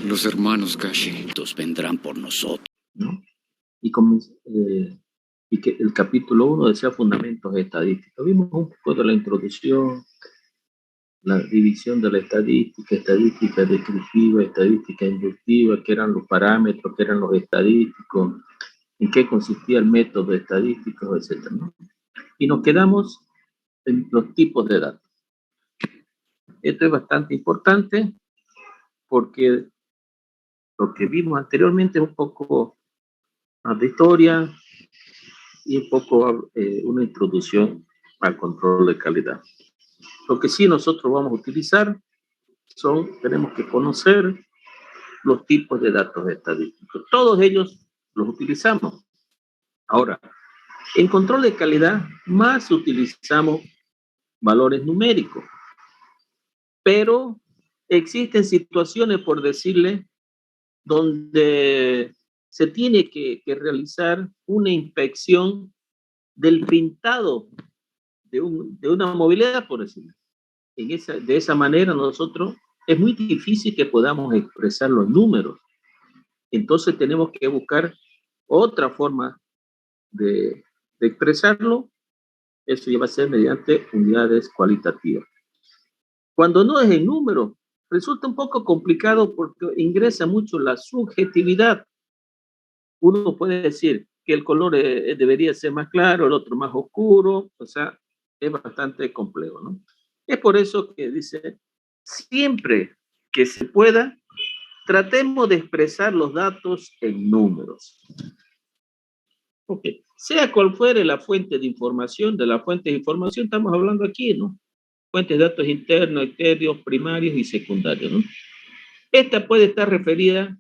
Los hermanos Gashi vendrán por nosotros, ¿no? Y que el capítulo 1 decía fundamentos estadísticos. Vimos un poco de la introducción, la división de la estadística descriptiva, estadística inductiva, qué eran los parámetros, qué eran los estadísticos, en qué consistía el método estadístico, etc., ¿no? Y nos quedamos en los tipos de datos. Esto es bastante importante porque lo que vimos anteriormente es un poco más de historia y un poco una introducción al control de calidad. Lo que sí nosotros vamos a utilizar tenemos que conocer los tipos de datos estadísticos. Todos ellos los utilizamos. Ahora, en control de calidad más utilizamos valores numéricos, pero existen situaciones, por decirle, donde se tiene que realizar una inspección del pintado de una movilidad, por decirlo. De esa manera nosotros es muy difícil que podamos expresar los números. Entonces tenemos que buscar otra forma de expresarlo. Eso ya va a ser mediante unidades cualitativas. Cuando no es en número, resulta un poco complicado porque ingresa mucho la subjetividad. Uno puede decir que el color debería ser más claro, el otro más oscuro, o sea, es bastante complejo, ¿no? Es por eso que dice, siempre que se pueda, tratemos de expresar los datos en números. Ok, sea cual fuere la fuente de información, de la fuente de información estamos hablando aquí, ¿no? Fuentes de datos internos, externos, primarios y secundarios, ¿no? Esta puede estar referida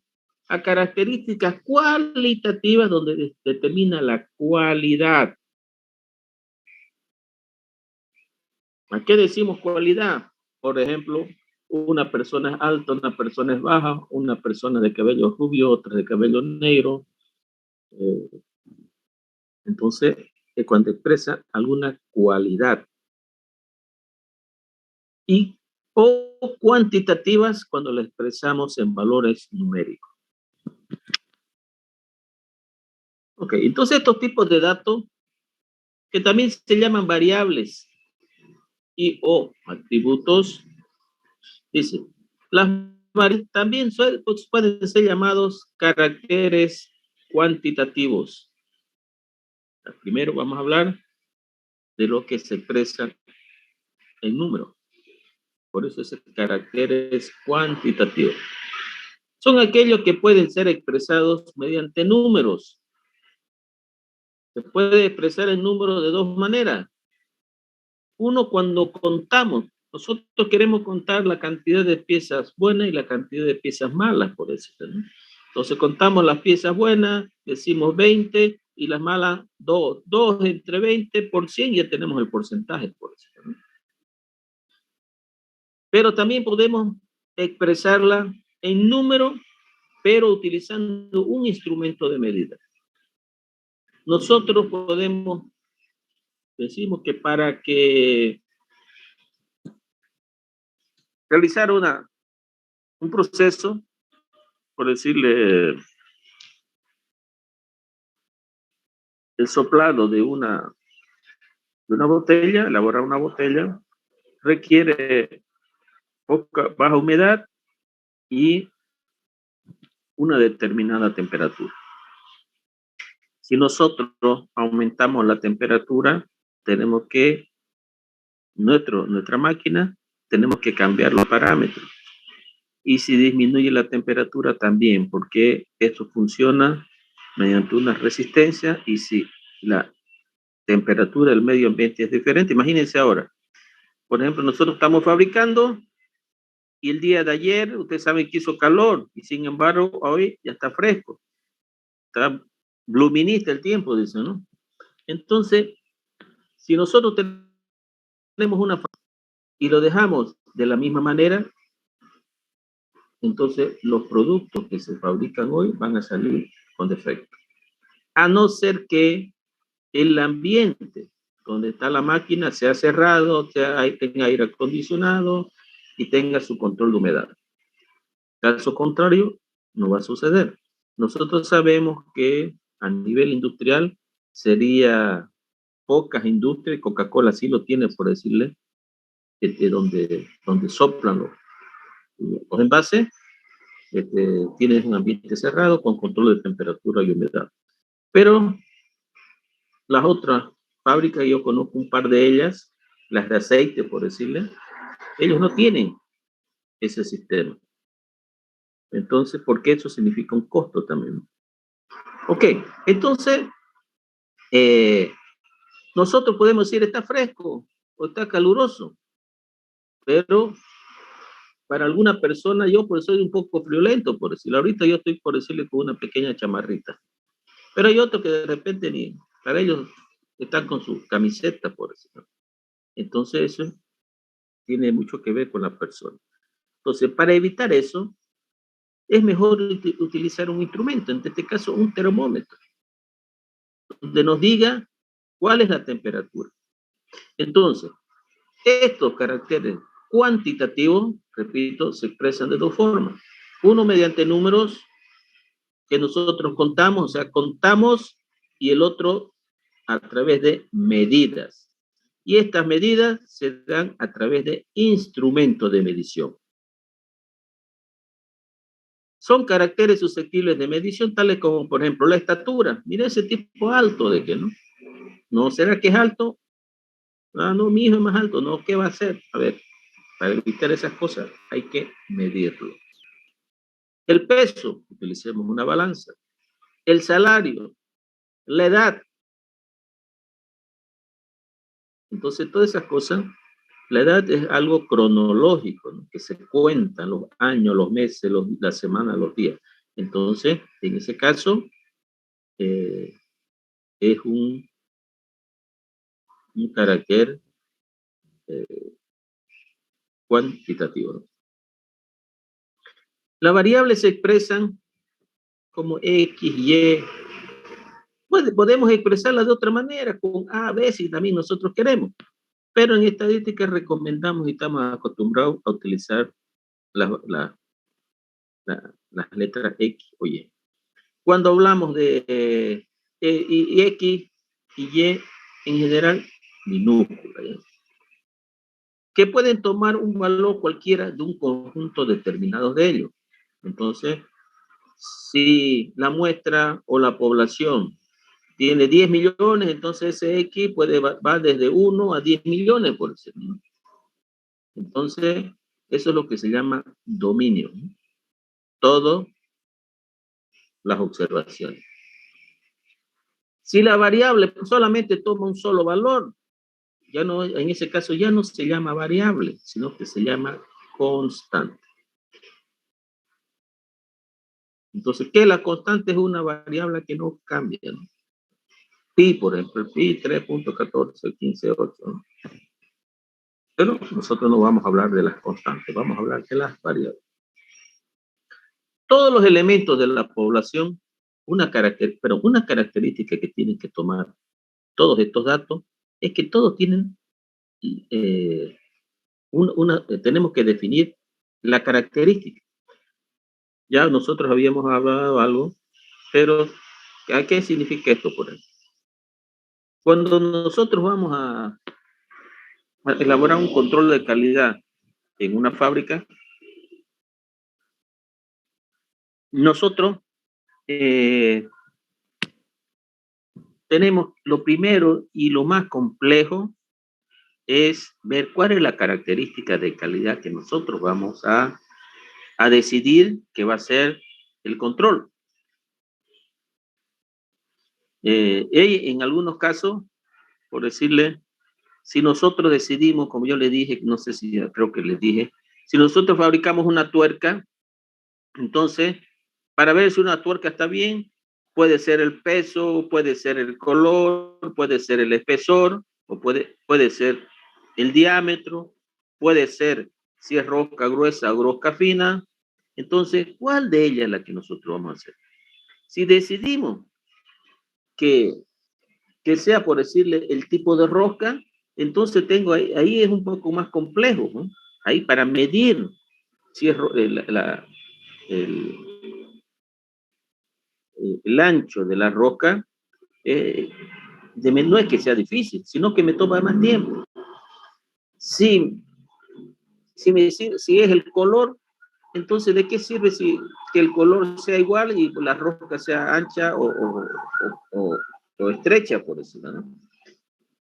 a características cualitativas donde determina la cualidad. ¿A qué decimos cualidad? Por ejemplo, una persona es alta, una persona es baja, una persona de cabello rubio, otra de cabello negro. Entonces, cuando expresa alguna cualidad. Y o cuantitativas cuando la expresamos en valores numéricos. Ok, entonces estos tipos de datos que también se llaman variables y o atributos, dice, las variables también pueden ser llamados caracteres cuantitativos. Primero vamos a hablar de lo que se expresa en número. Por eso es caracteres cuantitativos. Son aquellos que pueden ser expresados mediante números. Se puede expresar el número de dos maneras. Uno, cuando contamos, nosotros queremos contar la cantidad de piezas buenas y la cantidad de piezas malas, por decirlo, ¿no? Entonces contamos las piezas buenas, decimos 20, y las malas 2. 2 entre 20 por 100, ya tenemos el porcentaje, por decirlo, ¿no? Pero también podemos expresarla en número, pero utilizando un instrumento de medida. Nosotros decimos que para que realizar un proceso, por decirle, el soplado de una botella, elaborar una botella, requiere baja humedad y una determinada temperatura. Si nosotros aumentamos la temperatura, tenemos que, nuestra máquina, tenemos que cambiar los parámetros. Y si disminuye la temperatura también, porque esto funciona mediante una resistencia, y si la temperatura del medio ambiente es diferente, imagínense ahora, por ejemplo, nosotros estamos fabricando y el día de ayer, ustedes saben que hizo calor y sin embargo hoy ya está fresco, está luminista el tiempo, dice, ¿no? Entonces, si nosotros tenemos y lo dejamos de la misma manera, entonces los productos que se fabrican hoy van a salir con defecto. A no ser que el ambiente donde está la máquina sea cerrado, tenga aire acondicionado y tenga su control de humedad. Caso contrario, no va a suceder. Nosotros sabemos que a nivel industrial sería pocas industrias, Coca-Cola sí lo tiene, por decirle, donde soplan los envases, tienes un ambiente cerrado con control de temperatura y humedad. Pero las otras fábricas, yo conozco un par de ellas, las de aceite, por decirle, ellos no tienen ese sistema. Entonces, porque eso significa un costo también. Ok, entonces, nosotros podemos decir está fresco o está caluroso, pero para alguna persona, yo pues soy un poco friolento, por decirlo. Ahorita yo estoy, por decirle, con una pequeña chamarrita. Pero hay otros que de repente ni, para ellos están con su camiseta, por decirlo. Entonces eso tiene mucho que ver con la persona. Entonces, para evitar eso, es mejor utilizar un instrumento, en este caso un termómetro, donde nos diga cuál es la temperatura. Entonces, estos caracteres cuantitativos, repito, se expresan de dos formas. Uno mediante números que nosotros contamos, o sea, contamos, y el otro a través de medidas. Y estas medidas se dan a través de instrumentos de medición. Son caracteres susceptibles de medición, tales como, por ejemplo, la estatura. Mira ese tipo alto de que, ¿no? ¿No será que es alto? Ah, no, mi hijo es más alto. No, ¿qué va a hacer? A ver, para evitar esas cosas hay que medirlo. El peso, utilicemos una balanza. El salario, la edad. Entonces, todas esas cosas, la edad es algo cronológico, ¿no? Que se cuentan los años, los meses, las semanas, los días. Entonces, en ese caso, es un carácter cuantitativo, ¿no? Las variables se expresan como X, Y. Podemos expresarlas de otra manera, con A, B, si también nosotros queremos. Pero en estadística recomendamos y estamos acostumbrados a utilizar las letras X o Y. Cuando hablamos de y X y Y, en general, minúscula, ¿ya? Que pueden tomar un valor cualquiera de un conjunto determinado de ellos. Entonces, si la muestra o la población tiene 10 millones, entonces ese X va desde 1 a 10 millones, por decirlo. Entonces, eso es lo que se llama dominio. Todas las observaciones. Si la variable solamente toma un solo valor, ya no, en ese caso ya no se llama variable, sino que se llama constante. Entonces, ¿qué? La constante es una variable que no cambia, ¿no? Pi, por ejemplo, el pi 3.1415.8, ¿no? Pero nosotros no vamos a hablar de las constantes, vamos a hablar de las variables. Todos los elementos de la población, una característica que tienen que tomar todos estos datos es que todos tienen, tenemos que definir la característica. Ya nosotros habíamos hablado algo, pero ¿qué significa esto, por ejemplo? Cuando nosotros vamos a elaborar un control de calidad en una fábrica, nosotros tenemos lo primero y lo más complejo es ver cuál es la característica de calidad que nosotros vamos a decidir que va a ser el control. En algunos casos, por decirle, si nosotros decidimos, como yo le dije, no sé si creo que les dije, si nosotros fabricamos una tuerca, entonces, para ver si una tuerca está bien, puede ser el peso, puede ser el color, puede ser el espesor, o puede ser el diámetro, puede ser si es rosca gruesa o rosca fina. Entonces, ¿cuál de ellas es la que nosotros vamos a hacer? Si decidimos que sea, por decirle, el tipo de rosca, entonces ahí es un poco más complejo, ¿no? Ahí para medir si es el, el ancho de la roca, no es que sea difícil, sino que me toma más tiempo. Si, si es el color, entonces ¿de qué sirve si que el color sea igual y la roca sea ancha o estrecha, por decirlo, ¿no?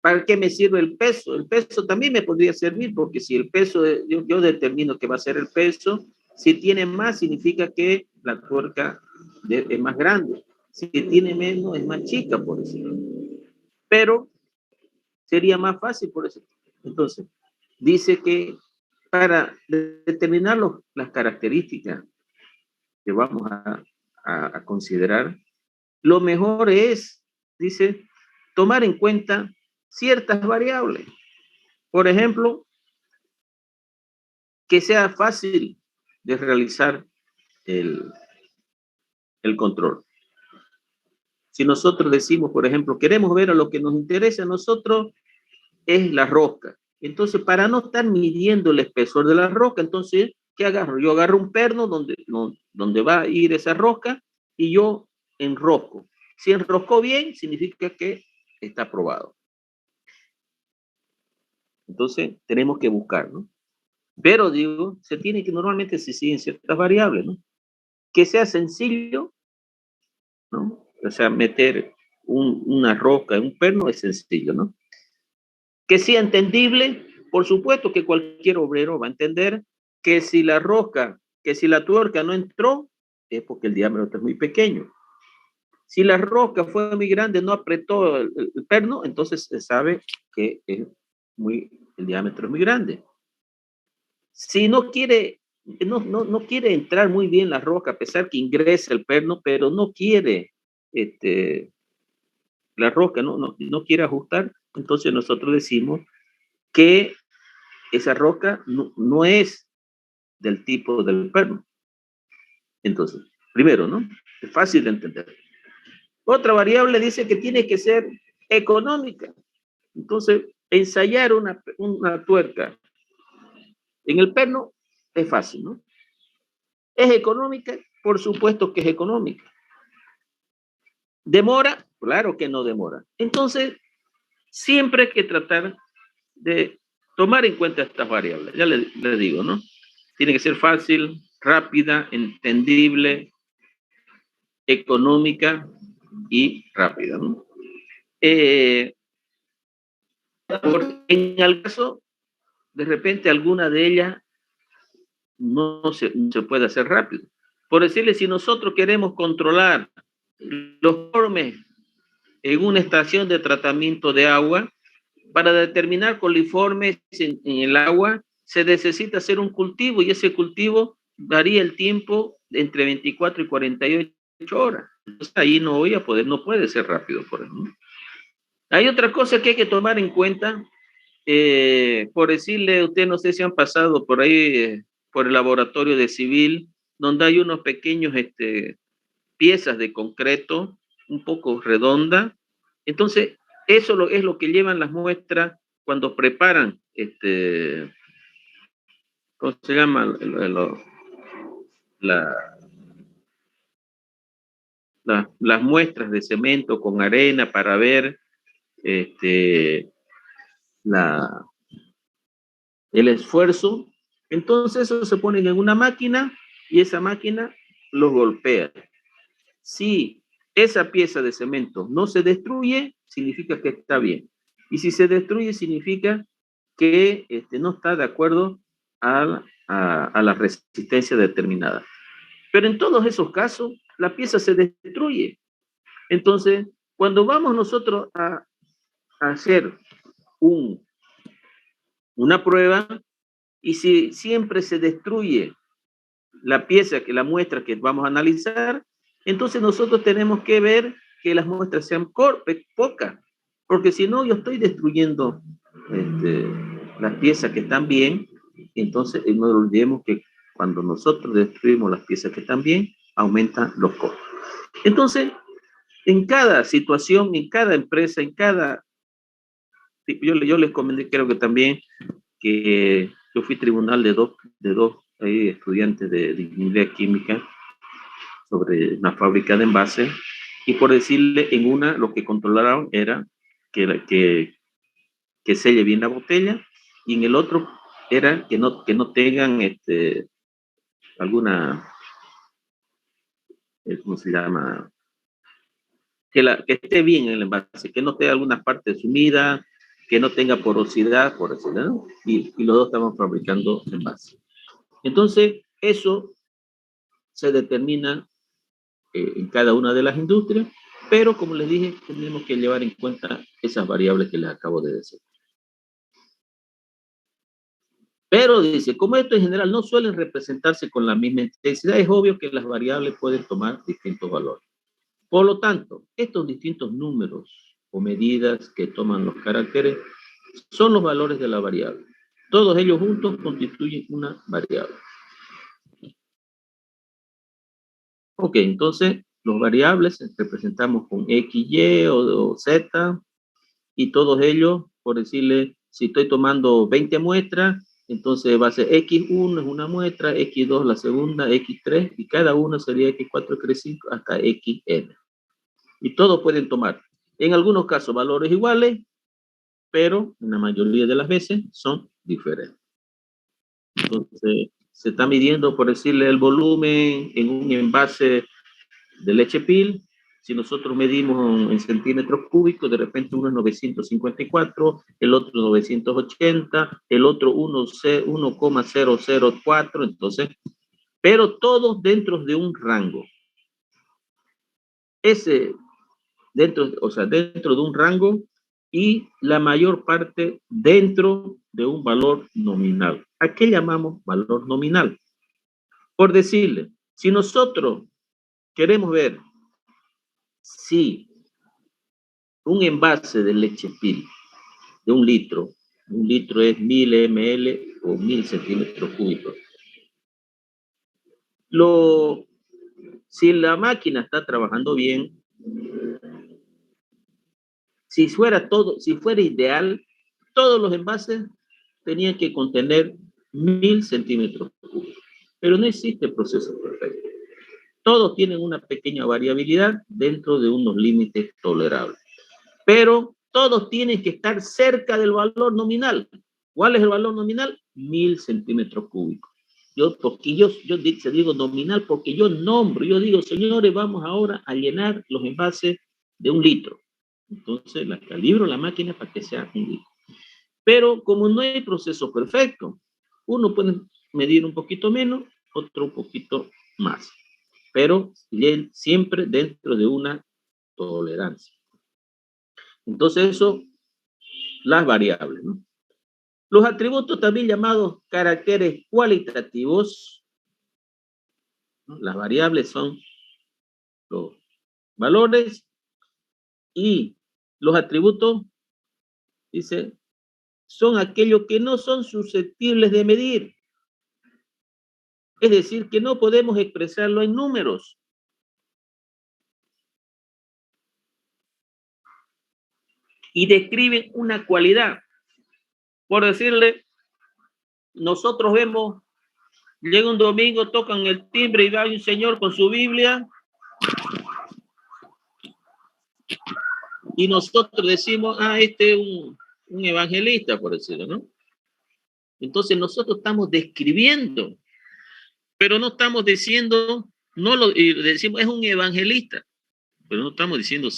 ¿Para qué me sirve el peso? El peso también me podría servir, porque si el peso, yo determino que va a ser el peso, si tiene más significa que la tuerca es más grande, si tiene menos es más chica, por decirlo. Pero sería más fácil por eso. Entonces, dice que para determinar las características que vamos a considerar, lo mejor es, dice, tomar en cuenta ciertas variables. Por ejemplo, que sea fácil de realizar el control. Si nosotros decimos, por ejemplo, queremos ver a lo que nos interesa a nosotros es la rosca. Entonces, para no estar midiendo el espesor de la rosca, entonces, ¿qué agarro? Yo agarro un perno donde va a ir esa rosca y yo enrosco. Si enroscó bien, significa que está aprobado. Entonces, tenemos que buscar, ¿no? Pero digo, normalmente se siguen ciertas variables, ¿no? Que sea sencillo, ¿no? O sea, meter una rosca en un perno es sencillo, ¿no? Que sea entendible, por supuesto que cualquier obrero va a entender que si la tuerca no entró, es porque el diámetro es muy pequeño. Si la rosca fue muy grande, no apretó el perno, entonces se sabe que el diámetro es muy grande. Si no quiere, no quiere entrar muy bien la rosca, a pesar que ingresa el perno, pero no quiere la rosca, no quiere ajustar, entonces nosotros decimos que esa rosca no es del tipo del perno. Entonces, primero, ¿no? Es fácil de entender. Otra variable dice que tiene que ser económica. Entonces, ensayar una tuerca en el perno es fácil, ¿no? ¿Es económica? Por supuesto que es económica. ¿Demora? Claro que no demora. Entonces, siempre hay que tratar de tomar en cuenta estas variables. Ya le digo, ¿no? Tiene que ser fácil, rápida, entendible, económica y rápida, ¿no? En el caso, de repente, alguna de ellas no se puede hacer rápido. Por decirle, si nosotros queremos controlar los formes en una estación de tratamiento de agua, para determinar coliformes en el agua, se necesita hacer un cultivo y ese cultivo varía el tiempo entre 24 y 48 horas. Entonces ahí no puede ser rápido, por ejemplo. Hay otra cosa que hay que tomar en cuenta. Por decirle, usted no sé si han pasado por ahí, por el laboratorio de civil, donde hay unos pequeños piezas de concreto un poco redonda. Entonces, eso es lo que llevan las muestras cuando preparan, ¿cómo se llama? Las muestras de cemento con arena para ver el esfuerzo. Entonces, eso se pone en una máquina y esa máquina los golpea. Si esa pieza de cemento no se destruye, significa que está bien. Y si se destruye, significa que no está de acuerdo a la resistencia determinada. Pero en todos esos casos, la pieza se destruye. Entonces, cuando vamos nosotros a hacer una prueba, y si siempre se destruye la muestra que vamos a analizar, entonces nosotros tenemos que ver que las muestras sean pocas, porque si no, yo estoy destruyendo las piezas que están bien. Entonces no olvidemos que cuando nosotros destruimos las piezas que están bien, aumentan los costos. Entonces, en cada situación, en cada empresa, yo les comenté, creo que también, que yo fui tribunal de dos hay estudiantes de ingeniería química sobre una fábrica de envases, y por decirle, en una lo que controlaron era que selle bien la botella, y en el otro era que no tengan alguna, ¿cómo se llama? Que esté bien el envase, que no tenga alguna parte sumida, que no tenga porosidad, por decirlo, ¿no? Y los dos estaban fabricando envases. Entonces, eso se determina en cada una de las industrias, pero como les dije, tenemos que llevar en cuenta esas variables que les acabo de decir. Pero dice, como esto en general no suelen representarse con la misma intensidad, es obvio que las variables pueden tomar distintos valores. Por lo tanto, estos distintos números o medidas que toman los caracteres son los valores de la variable. Todos ellos juntos constituyen una variable. Ok, entonces los variables representamos con X, Y o Z, y todos ellos, por decirle, si estoy tomando 20 muestras, entonces va a ser X1 es una muestra, X2 la segunda, X3, y cada uno sería X4, X5 hasta XN. Y todos pueden tomar, en algunos casos, valores iguales, pero en la mayoría de las veces son diferentes. Entonces, se está midiendo, por decirle, el volumen en un envase de leche Pil. Si nosotros medimos en centímetros cúbicos, de repente uno es 954, el otro 980, el otro 1,004, entonces, pero todos dentro de un rango. Ese, dentro de un rango, y la mayor parte dentro de un valor nominal. ¿A qué llamamos valor nominal? Por decirle, si nosotros queremos ver si un envase de leche Pil de un litro es 1000 ml o 1000 centímetros cúbicos. Si la máquina está trabajando bien, si fuera ideal, todos los envases tenían que contener 1000 centímetros cúbicos. Pero no existe proceso perfecto. Todos tienen una pequeña variabilidad dentro de unos límites tolerables. Pero todos tienen que estar cerca del valor nominal. ¿Cuál es el valor nominal? 1000 centímetros cúbicos. Yo digo nominal porque yo yo digo, señores, vamos ahora a llenar los envases de 1 litro. Entonces, calibro la máquina para que sea 1 litro. Pero como no hay proceso perfecto, uno puede medir un poquito menos, otro un poquito más. Pero siempre dentro de una tolerancia. Entonces, eso, las variables, ¿no? Los atributos, también llamados caracteres cualitativos, ¿no? Las variables son los valores, y los atributos, dice, son aquellos que no son susceptibles de medir. Es decir, que no podemos expresarlo en números. Y describen una cualidad. Por decirle, nosotros vemos, llega un domingo, tocan el timbre y va un señor con su Biblia, y nosotros decimos, este es un evangelista, por decirlo, ¿no? Entonces nosotros estamos describiendo, pero no estamos diciendo, decimos, es un evangelista, pero no estamos diciendo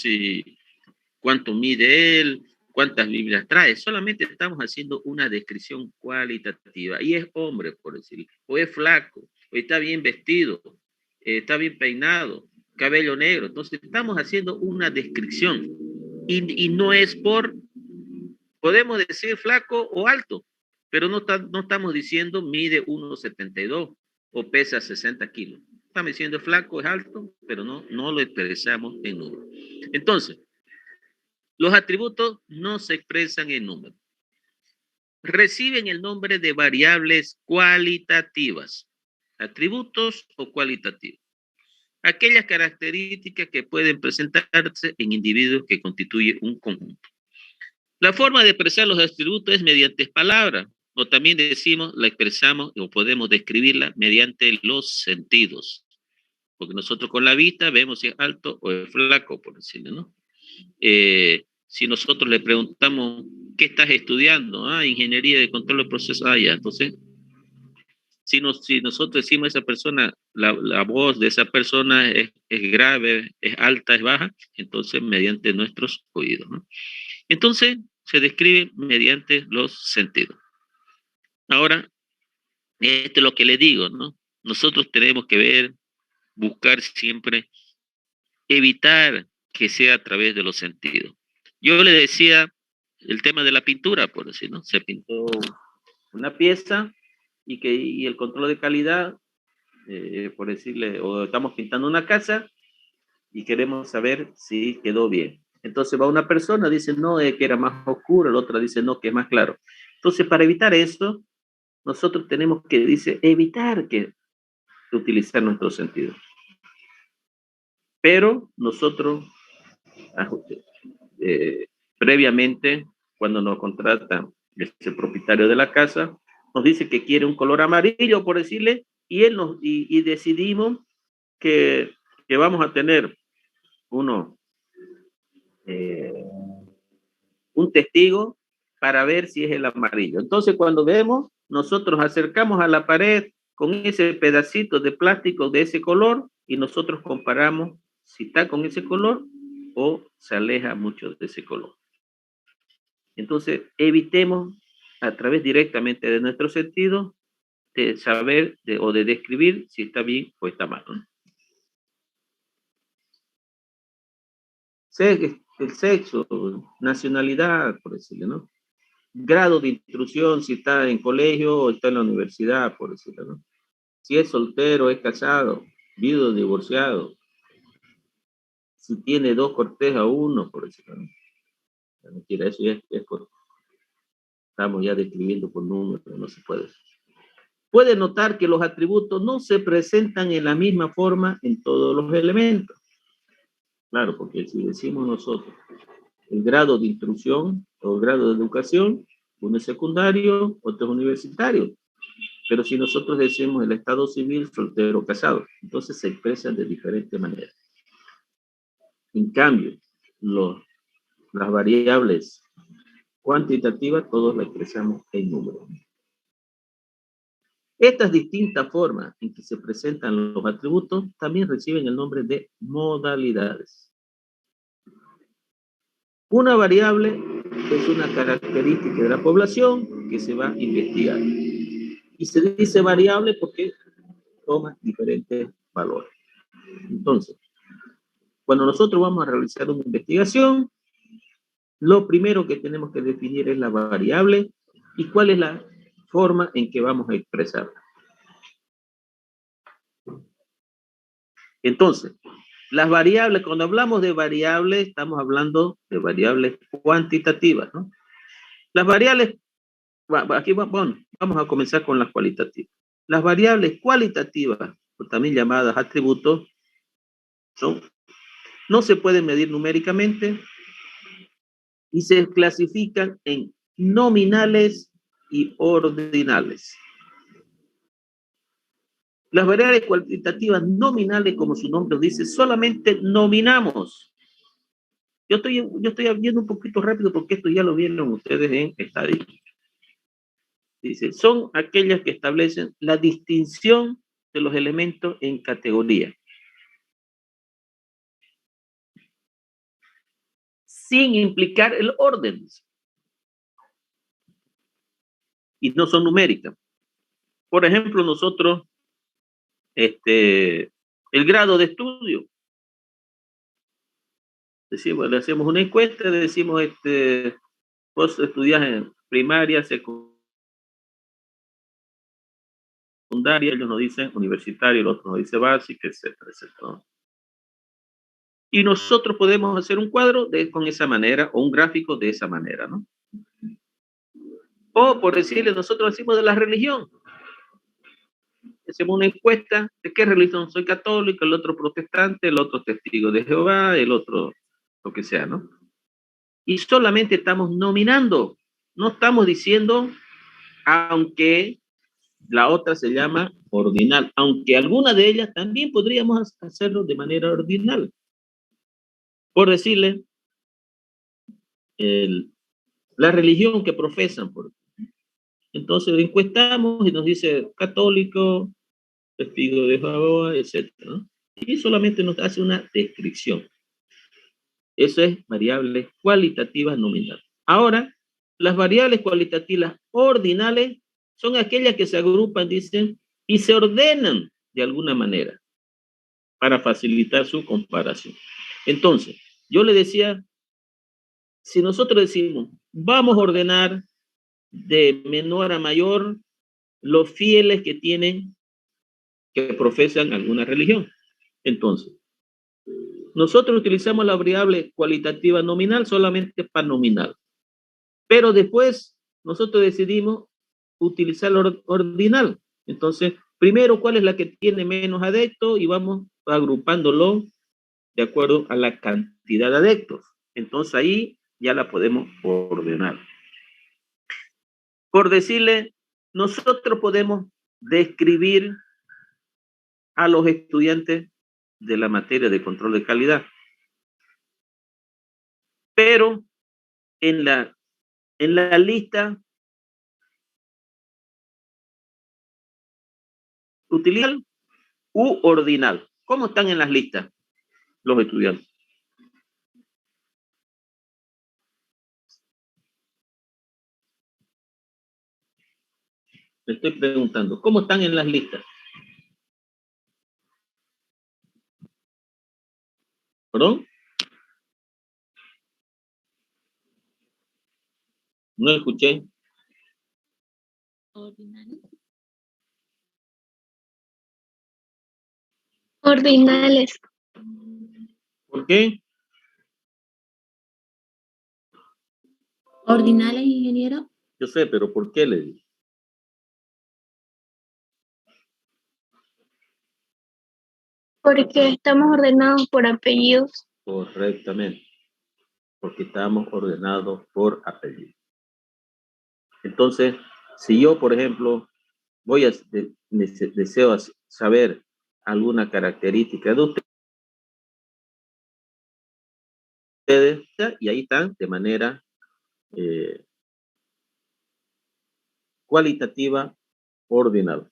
cuánto mide él, cuántas Biblias trae, solamente estamos haciendo una descripción cualitativa. Y es hombre, por decirlo, o es flaco, o está bien vestido, está bien peinado, cabello negro. Entonces estamos haciendo una descripción, y no es podemos decir flaco o alto, pero no estamos diciendo mide 1,72 o pesa 60 kilos. Estamos diciendo flaco es alto, pero no lo expresamos en números. Entonces, los atributos no se expresan en números. Reciben el nombre de variables cualitativas, atributos o cualitativos. Aquellas características que pueden presentarse en individuos que constituyen un conjunto. La forma de expresar los atributos es mediante palabras, o también decimos, la expresamos o podemos describirla mediante los sentidos, porque nosotros con la vista vemos si es alto o es flaco, por decirlo, ¿no? Si nosotros le preguntamos, ¿qué estás estudiando? Ah, ingeniería de control de procesos. Ah, ya, entonces, si nosotros decimos a esa persona, la voz de esa persona es grave, es alta, es baja, entonces mediante nuestros oídos, ¿no? Entonces, se describe mediante los sentidos. Ahora, esto es lo que le digo, ¿no? Nosotros tenemos que ver, buscar siempre, evitar que sea a través de los sentidos. Yo le decía el tema de la pintura, por decir, ¿no? Se pintó una pieza y el control de calidad, por decirle, o estamos pintando una casa y queremos saber si quedó bien. Entonces va una persona, dice, no, que era más oscuro, la otra dice, no, que es más claro. Entonces, para evitar eso, nosotros tenemos que, dice, evitar que utilizar nuestros sentidos. Pero nosotros, eh, previamente, cuando nos contrata el propietario de la casa, nos dice que quiere un color amarillo, por decirle, y decidimos que vamos a tener uno, eh, un testigo para ver si es el amarillo. Entonces, cuando vemos, nosotros acercamos a la pared con ese pedacito de plástico de ese color y nosotros comparamos si está con ese color o se aleja mucho de ese color. Entonces, evitemos a través directamente de nuestro sentido de saber o de describir si está bien o está mal, ¿no? El sexo, nacionalidad, por decirlo, ¿no? Grado de instrucción, si está en colegio o está en la universidad, por decirlo, ¿no? Si es soltero, es casado, viudo, divorciado, si tiene dos cortejas o uno, por decirlo, ¿no? La mentira, eso ya es por, estamos ya describiendo por números, no se puede. Puede notar que los atributos no se presentan en la misma forma en todos los elementos. Claro, porque si decimos nosotros el grado de instrucción o el grado de educación, uno es secundario, otro es universitario. Pero si nosotros decimos el estado civil, soltero, casado, entonces se expresan de diferente manera. En cambio, las variables cuantitativas, todos las expresamos en números. Estas distintas formas en que se presentan los atributos también reciben el nombre de modalidades. Una variable es una característica de la población que se va a investigar. Y se dice variable porque toma diferentes valores. Entonces, cuando nosotros vamos a realizar una investigación, lo primero que tenemos que definir es la variable y cuál es la forma en que vamos a expresarla. Entonces, las variables, cuando hablamos de variables, estamos hablando de variables cuantitativas, ¿no? Las variables, aquí bueno, vamos a comenzar con las cualitativas. Las variables cualitativas, o también llamadas atributos, no se pueden medir numéricamente y se clasifican en nominales y ordinales. Las variables cuantitativas nominales, como su nombre dice, solamente nominamos. Yo estoy viendo un poquito rápido porque esto ya lo vieron ustedes en estadística. Dice, son aquellas que establecen la distinción de los elementos en categoría, sin implicar el orden. Y no son numéricas. Por ejemplo, nosotros, el grado de estudio. Decimos, le hacemos una encuesta, decimos, vos estudias en primaria, secundaria, ellos nos dicen universitario, el otro nos dice básica, etcétera, etcétera. Y nosotros podemos hacer un cuadro con esa manera o un gráfico de esa manera, ¿no? O por decirle, nosotros decimos de la religión. Hacemos una encuesta de qué religión soy católico, el otro protestante, el otro testigo de Jehová, el otro lo que sea, ¿no? Y solamente estamos nominando, no estamos diciendo aunque la otra se llama ordinal, aunque alguna de ellas también podríamos hacerlo de manera ordinal. Por decirle, la religión que profesan. Entonces encuestamos y nos dice católico, testigo de Jehová, etc., ¿no? Y solamente nos hace una descripción. Eso es variables cualitativas nominales. Ahora, las variables cualitativas ordinales son aquellas que se agrupan, dicen, y se ordenan de alguna manera para facilitar su comparación. Entonces, yo le decía, si nosotros decimos, vamos a ordenar de menor a mayor los fieles que profesan alguna religión. Entonces, nosotros utilizamos la variable cualitativa nominal solamente para nominal. Pero después nosotros decidimos utilizar el ordinal. Entonces, primero, ¿cuál es la que tiene menos adeptos? Y vamos agrupándolo de acuerdo a la cantidad de adeptos. Entonces ahí ya la podemos ordenar. Por decirle, nosotros podemos describir a los estudiantes de la materia de control de calidad. Pero en la lista utilizan u ordinal. ¿Cómo están en las listas los estudiantes? Le estoy preguntando, ¿cómo están en las listas? ¿Perdón? No escuché. Ordinales. Ordinales. ¿Por qué? Ordinales, ingeniero. Yo sé, pero ¿por qué le digo? Porque estamos ordenados por apellidos. Correctamente, porque estamos ordenados por apellido. Entonces, si yo, por ejemplo, deseo saber alguna característica de ustedes, y ahí están de manera cualitativa ordenada.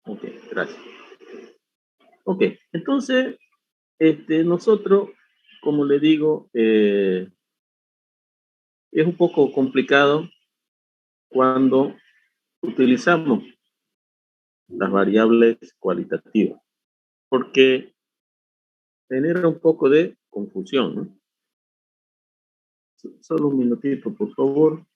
Ok, gracias. Ok, entonces, nosotros, como le digo, es un poco complicado cuando utilizamos las variables cualitativas, porque genera un poco de confusión, ¿no? Solo un minutito, por favor.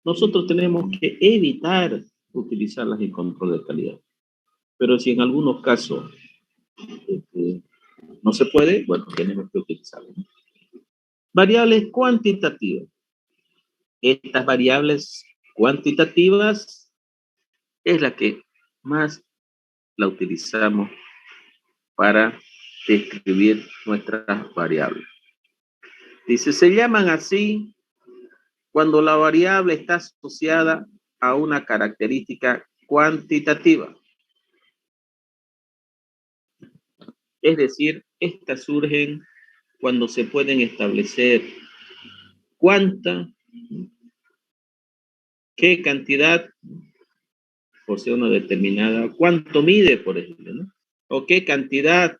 Nosotros tenemos que evitar utilizarlas en control de calidad. Pero si en algunos casos no se puede, bueno, tenemos que utilizarlas. Variables cuantitativas. Estas variables cuantitativas es la que más la utilizamos para describir nuestras variables. Dice, se llaman así cuando la variable está asociada a una característica cuantitativa. Es decir, estas surgen cuando se pueden establecer cuánta, qué cantidad posee una determinada, cuánto mide, por ejemplo, ¿no? O qué cantidad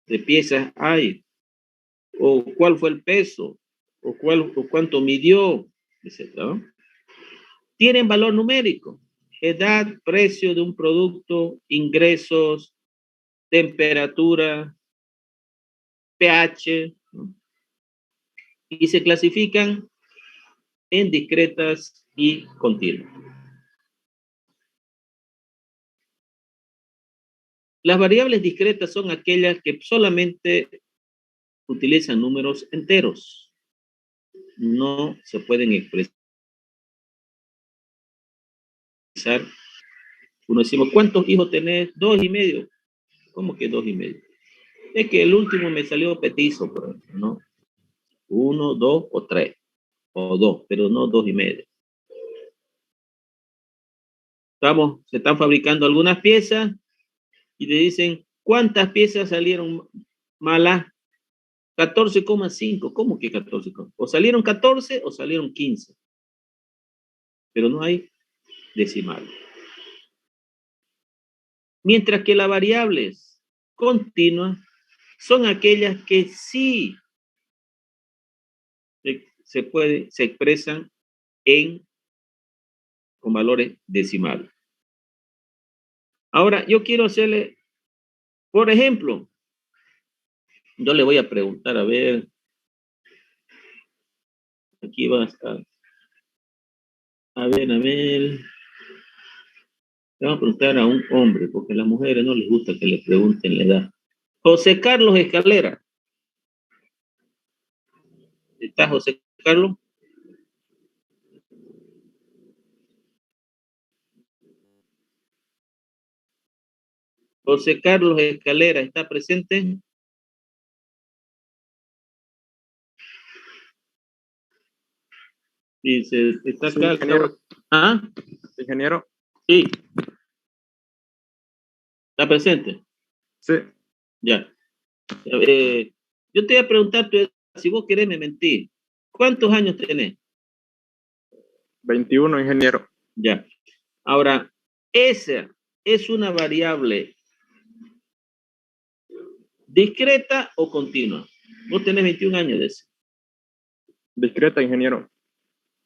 de piezas hay, o cuál fue el peso, o cuánto midió, etcétera, ¿no? Tienen valor numérico, edad, precio de un producto, ingresos, temperatura, pH, ¿no? Y se clasifican en discretas y continuas. Las variables discretas son aquellas que solamente utilizan números enteros. No se pueden expresar. Uno decimos, ¿cuántos hijos tenés? 2,5. ¿Cómo que 2,5? Es que el último me salió petizo, por ejemplo, ¿no? 1, 2 o 3. O 2, pero no 2,5. Se están fabricando algunas piezas y te dicen, ¿cuántas piezas salieron malas? 14,5. ¿Cómo que 14? O salieron 14 o salieron 15. Pero no hay decimal. Mientras que las variables continuas son aquellas que sí se expresan con valores decimales. Ahora, yo quiero hacerle, por ejemplo, yo le voy a preguntar, a ver, aquí va a estar, a ver, le vamos a preguntar a un hombre, porque a las mujeres no les gusta que le pregunten la edad. José Carlos Escalera. ¿Está José Carlos? José Carlos Escalera, ¿está presente? Dice, está Sí, acá. ingeniero. ¿Ah? Ingeniero. Sí. ¿Está presente? Sí. Ya. Yo te voy a preguntar, si vos querés me mentir. ¿Cuántos años tenés? 21, ingeniero. Ya. Ahora, esa es una variable discreta o continua. Vos tenés 21 años de eso. Discreta, ingeniero.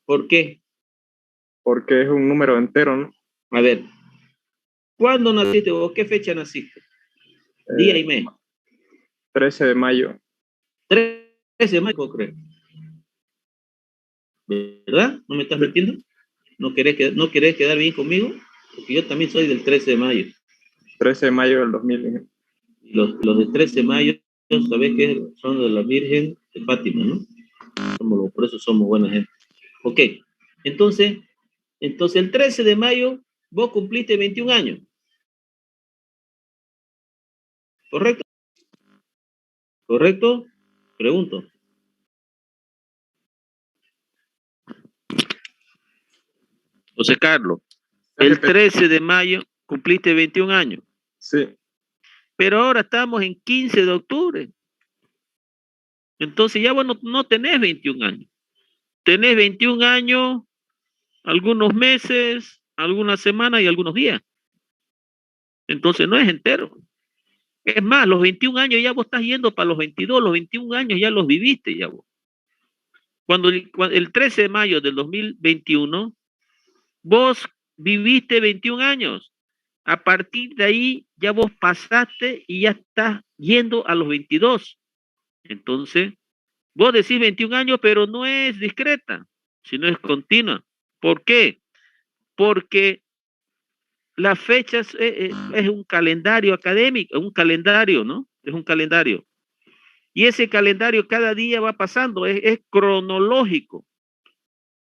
¿Por qué? Porque es un número entero, ¿no? A ver, ¿cuándo naciste vos? ¿Qué fecha naciste? Día y mes. 13 de mayo. 13 de mayo, creo. ¿Verdad? ¿No me estás mintiendo? ¿No querés quedar bien conmigo? Porque yo también soy del 13 de mayo. 13 de mayo del 2000, ingeniero. Los de 13 de mayo, sabés que son de la Virgen de Fátima, ¿no? Por eso somos buena gente. Ok, entonces el 13 de mayo vos cumpliste 21 años. ¿Correcto? ¿Correcto? Pregunto. José Carlos, el 13 de mayo cumpliste 21 años. Sí. Pero ahora estamos en 15 de octubre. Entonces ya vos no tenés 21 años. Tenés 21 años, algunos meses, algunas semanas y algunos días. Entonces no es entero. Es más, los 21 años ya vos estás yendo para los 22, los 21 años ya los viviste ya vos. Cuando el 13 de mayo del 2021, vos viviste 21 años. A partir de ahí ya vos pasaste y ya estás yendo a los 22. Entonces, vos decís 21 años, pero no es discreta, sino es continua. ¿Por qué? Porque las fechas es un calendario académico, un calendario, ¿no? Es un calendario. Y ese calendario cada día va pasando, es cronológico.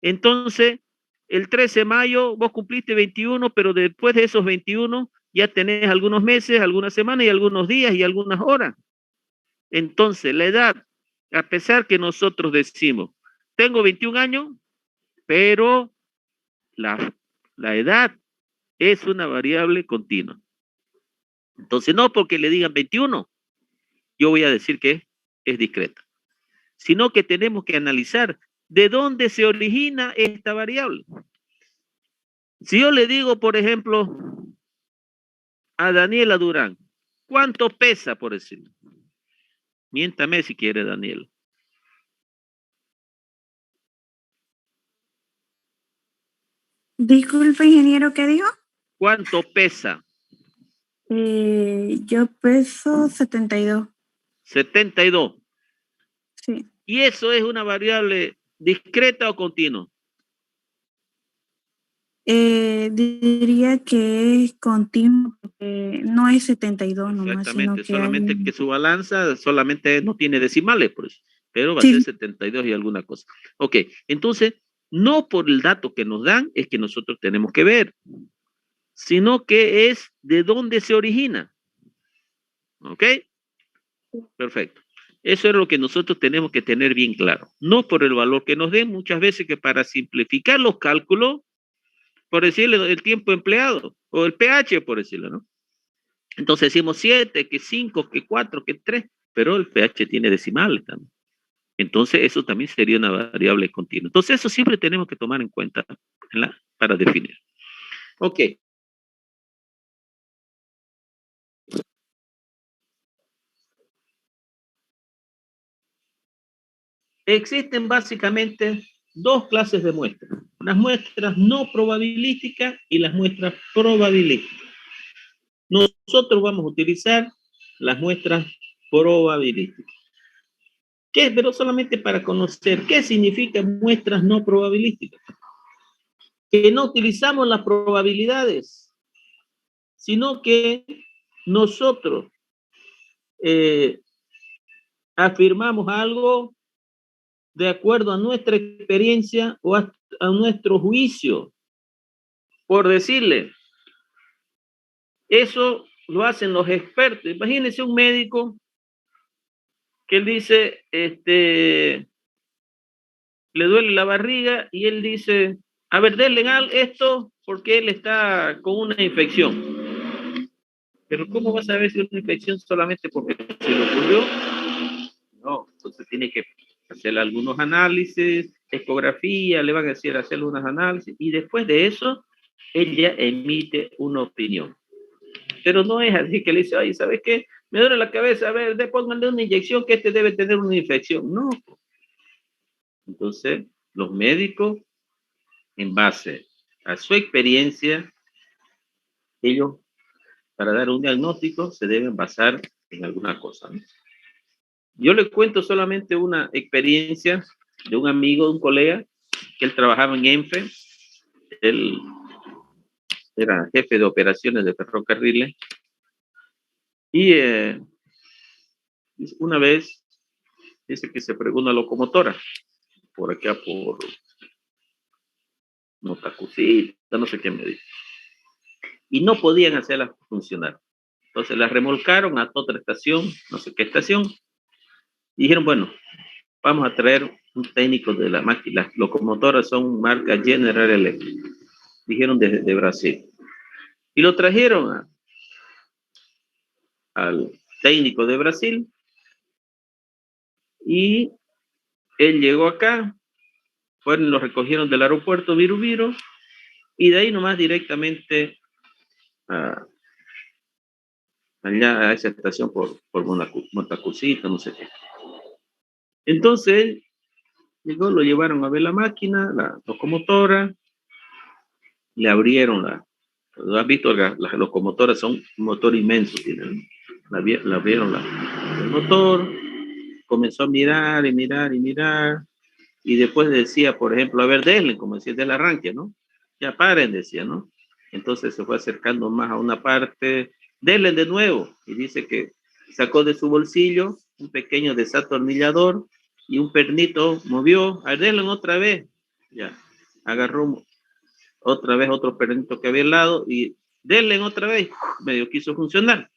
Entonces, el 13 de mayo vos cumpliste 21, pero después de esos 21 ya tenés algunos meses, algunas semanas y algunos días y algunas horas. Entonces, la edad, a pesar que nosotros decimos, tengo 21 años, pero la edad es una variable continua. Entonces, no porque le digan 21, yo voy a decir que es discreta, sino que tenemos que analizar de dónde se origina esta variable. Si yo le digo, por ejemplo, a Daniela Durán, ¿cuánto pesa, por decirlo? Miéntame si quiere, Daniela. Disculpe, ingeniero, ¿qué dijo? ¿Cuánto pesa? Yo peso 72. 72. Sí. ¿Y eso es una variable discreta o continua? diría que es continuo, porque no es 72 nomás, sino Exactamente, que hay solamente que su balanza solamente no tiene decimales, por eso, pero va a Sí, ser 72 y alguna cosa. Ok, entonces, no por el dato que nos dan es que nosotros tenemos que ver, sino que es de dónde se origina. ¿Ok? Perfecto. Eso es lo que nosotros tenemos que tener bien claro. No por el valor que nos den, muchas veces que para simplificar los cálculos, por decirle el tiempo empleado, o el pH, por decirlo, ¿no? Entonces decimos 7, que 5, que 4, que 3, pero el pH tiene decimales también. Entonces eso también sería una variable continua. Entonces eso siempre tenemos que tomar en cuenta para definir. Ok. Existen básicamente dos clases de muestras. Las muestras no probabilísticas y las muestras probabilísticas. Nosotros vamos a utilizar las muestras probabilísticas. ¿Qué? Pero solamente para conocer qué significa muestras no probabilísticas. Que no utilizamos las probabilidades, sino que nosotros afirmamos algo de acuerdo a nuestra experiencia o a nuestro juicio. Por decirle, eso lo hacen los expertos. Imagínense un médico que él dice, le duele la barriga y él dice, a ver, denle esto porque él está con una infección. Pero ¿cómo vas a ver si es una infección solamente porque se le ocurrió? No, entonces tiene que hacer algunos análisis, ecografía, le van a decir hacer unos análisis y después de eso ella emite una opinión. Pero no es así que le dice, ay, ¿sabes qué? Me duele la cabeza, a ver, pónganle una inyección que debe tener una infección. No. Entonces, los médicos, en base a su experiencia, ellos, para dar un diagnóstico, se deben basar en alguna cosa, ¿no? Yo le cuento solamente una experiencia de un amigo, de un colega, que él trabajaba en ENFE, él era jefe de operaciones de ferrocarriles, y una vez dice que se pregó una locomotora, por acá, por Motacusita, no sé qué me dice, y no podían hacerla funcionar. Entonces la remolcaron a otra estación, no sé qué estación, y dijeron, bueno, vamos a traer un técnico de la máquina. Las locomotoras son marca General Electric, dijeron de Brasil. Y lo trajeron al técnico de Brasil y él llegó acá, fueron, lo recogieron del aeropuerto Viru y de ahí nomás directamente allá a esa estación por Montacusita, no sé qué. Entonces llegó, lo llevaron a ver la máquina, la locomotora, le abrieron ¿lo has visto? Las locomotoras son un motor inmenso, tienen, la abrieron el motor, comenzó a mirar y mirar y mirar, y después decía, por ejemplo, a ver, denle, como decía, del arranque, ¿no? Ya paren, decía, ¿no? Entonces se fue acercando más a una parte, denle de nuevo, y dice que sacó de su bolsillo un pequeño desatornillador y un pernito movió, a ver, denle otra vez, ya, agarró otra vez otro pernito que había al lado y denle otra vez, medio quiso funcionar.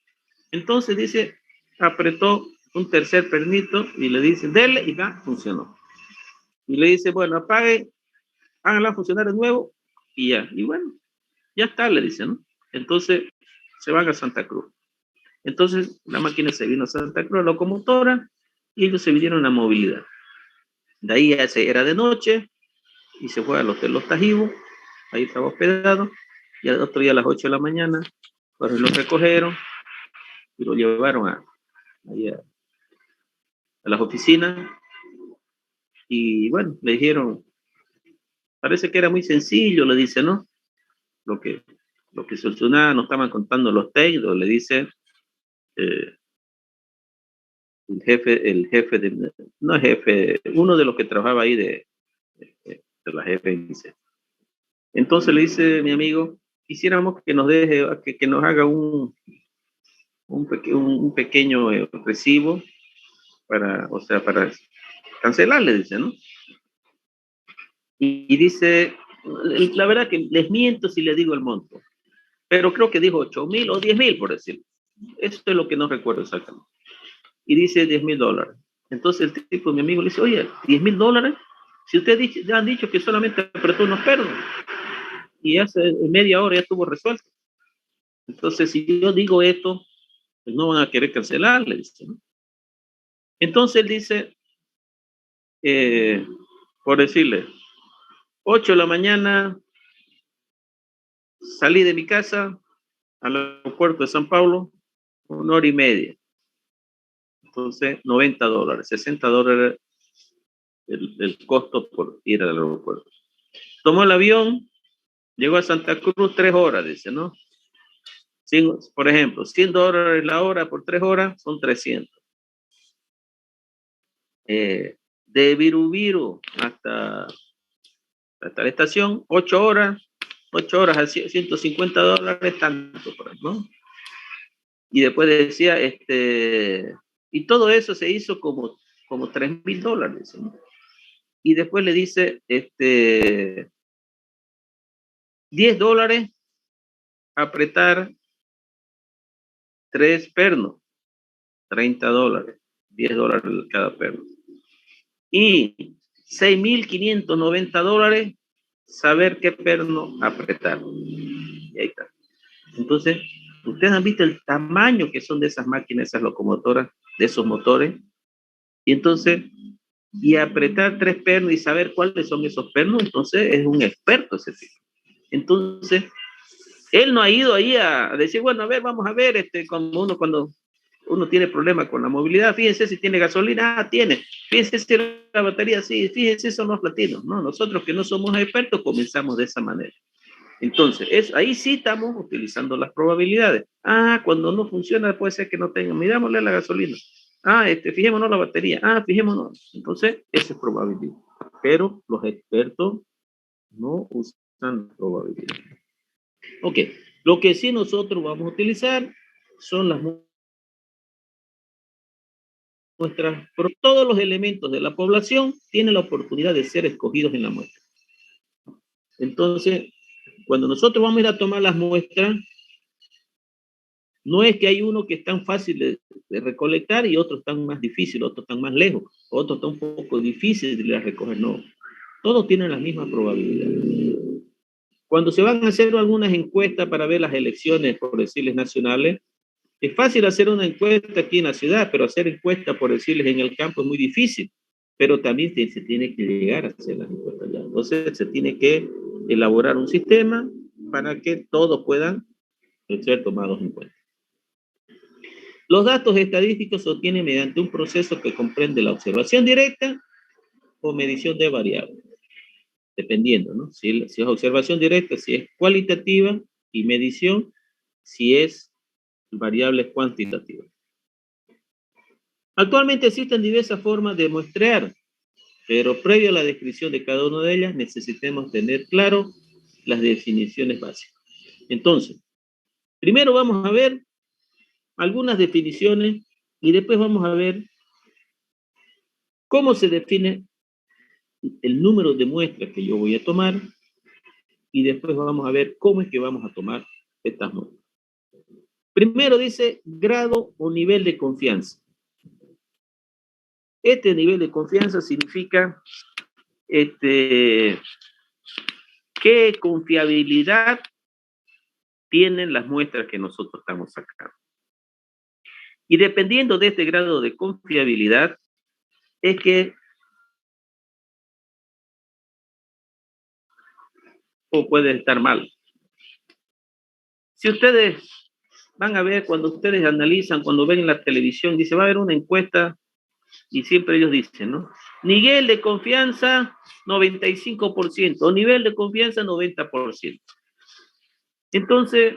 Entonces dice, apretó un tercer pernito y le dice, denle y ya funcionó. Y le dice, bueno, apague, háganla funcionar de nuevo y ya. Y bueno, ya está, le dice, ¿no? Entonces se van a Santa Cruz. Entonces la máquina se vino a Santa Cruz, la locomotora, y ellos se vinieron a movilidad. De ahí ya era de noche y se fue al Hotel Los Tajivos, ahí estaba hospedado, y al otro día a las 8 de la mañana, pues lo recogieron y lo llevaron a las oficinas y bueno, le dijeron, parece que era muy sencillo, le dice, ¿no? Lo que solucionaba, no estaban contando los técnicos, le dice eh, el jefe de, no el jefe, uno de los que trabajaba ahí de la jefe, dice. Entonces le dice mi amigo, quisiéramos que nos deje, que nos haga un pequeño recibo para, o sea, para cancelarle, dice, ¿no? Y dice, la verdad que les miento si les digo el monto, pero creo que dijo 8,000 o 10,000, por decirlo. Eso es lo que no recuerdo exactamente. Y dice $10,000. Entonces el tipo, mi amigo, le dice, oye, $10,000, si ustedes ya han dicho que solamente apretó unos pernos y hace media hora ya estuvo resuelto. Entonces, si yo digo esto, pues no van a querer cancelar, le dice, ¿no? Entonces él dice, por decirle, 8 de la mañana, salí de mi casa al aeropuerto de San Paulo, 1 hora y media. Entonces, $90, $60 el costo por ir al aeropuerto. Tomó el avión, llegó a Santa Cruz 3 horas, dice, ¿no? Por ejemplo, $100 la hora por 3 horas son 300. De Virubiru hasta la estación, 8 horas a $150, tanto, ¿no? Y después decía, y todo eso se hizo como $3,000, ¿no? Y después le dice, $10 apretar 3 pernos, $30, $10 cada perno. Y $6,590 saber qué perno apretar. Y ahí está. Entonces, ustedes han visto el tamaño que son de esas máquinas, esas locomotoras, de esos motores. Y entonces, y apretar 3 pernos y saber cuáles son esos pernos, entonces es un experto ese tipo. Entonces, él no ha ido ahí a decir, bueno, a ver, vamos a ver, como uno cuando uno tiene problemas con la movilidad, fíjense si tiene gasolina, tiene, fíjense si la batería, sí, fíjense, son los platinos, ¿no? Nosotros que no somos expertos comenzamos de esa manera. Entonces, ahí sí estamos utilizando las probabilidades. Cuando no funciona puede ser que no tenga, mirámosle la gasolina. Fijémonos la batería. Fijémonos. Entonces, esa es probabilidad. Pero los expertos no usan probabilidad. Ok, lo que sí nosotros vamos a utilizar son las muestras. Todos los elementos de la población tienen la oportunidad de ser escogidos en la muestra. Entonces, cuando nosotros vamos a ir a tomar las muestras, no es que hay uno que es tan fácil de recolectar y otros tan más difícil, otros están más lejos, otros están un poco difíciles de recoger, no. Todos tienen la misma probabilidad. Cuando se van a hacer algunas encuestas para ver las elecciones, por decirles, nacionales, es fácil hacer una encuesta aquí en la ciudad, pero hacer encuestas, por decirles, en el campo es muy difícil. Pero también se tiene que llegar a hacer las encuestas allá. Entonces se tiene que elaborar un sistema para que todos puedan ser tomados en cuenta. Los datos estadísticos se obtienen mediante un proceso que comprende la observación directa o medición de variables, dependiendo, ¿no? Si es observación directa, si es cualitativa, y medición, si es variables cuantitativas. Actualmente existen diversas formas de muestrear, pero previo a la descripción de cada una de ellas, necesitamos tener claro las definiciones básicas. Entonces, primero vamos a ver algunas definiciones y después vamos a ver cómo se define el número de muestras que yo voy a tomar y después vamos a ver cómo es que vamos a tomar estas muestras. Primero dice grado o nivel de confianza. Este nivel de confianza significa qué confiabilidad tienen las muestras que nosotros estamos sacando. Y dependiendo de este grado de confiabilidad, es que o puede estar mal. Si ustedes van a ver, cuando ustedes analizan, cuando ven en la televisión, dice, va a haber una encuesta, y siempre ellos dicen, ¿no? Nivel de confianza, 95%, o nivel de confianza, 90%. Entonces,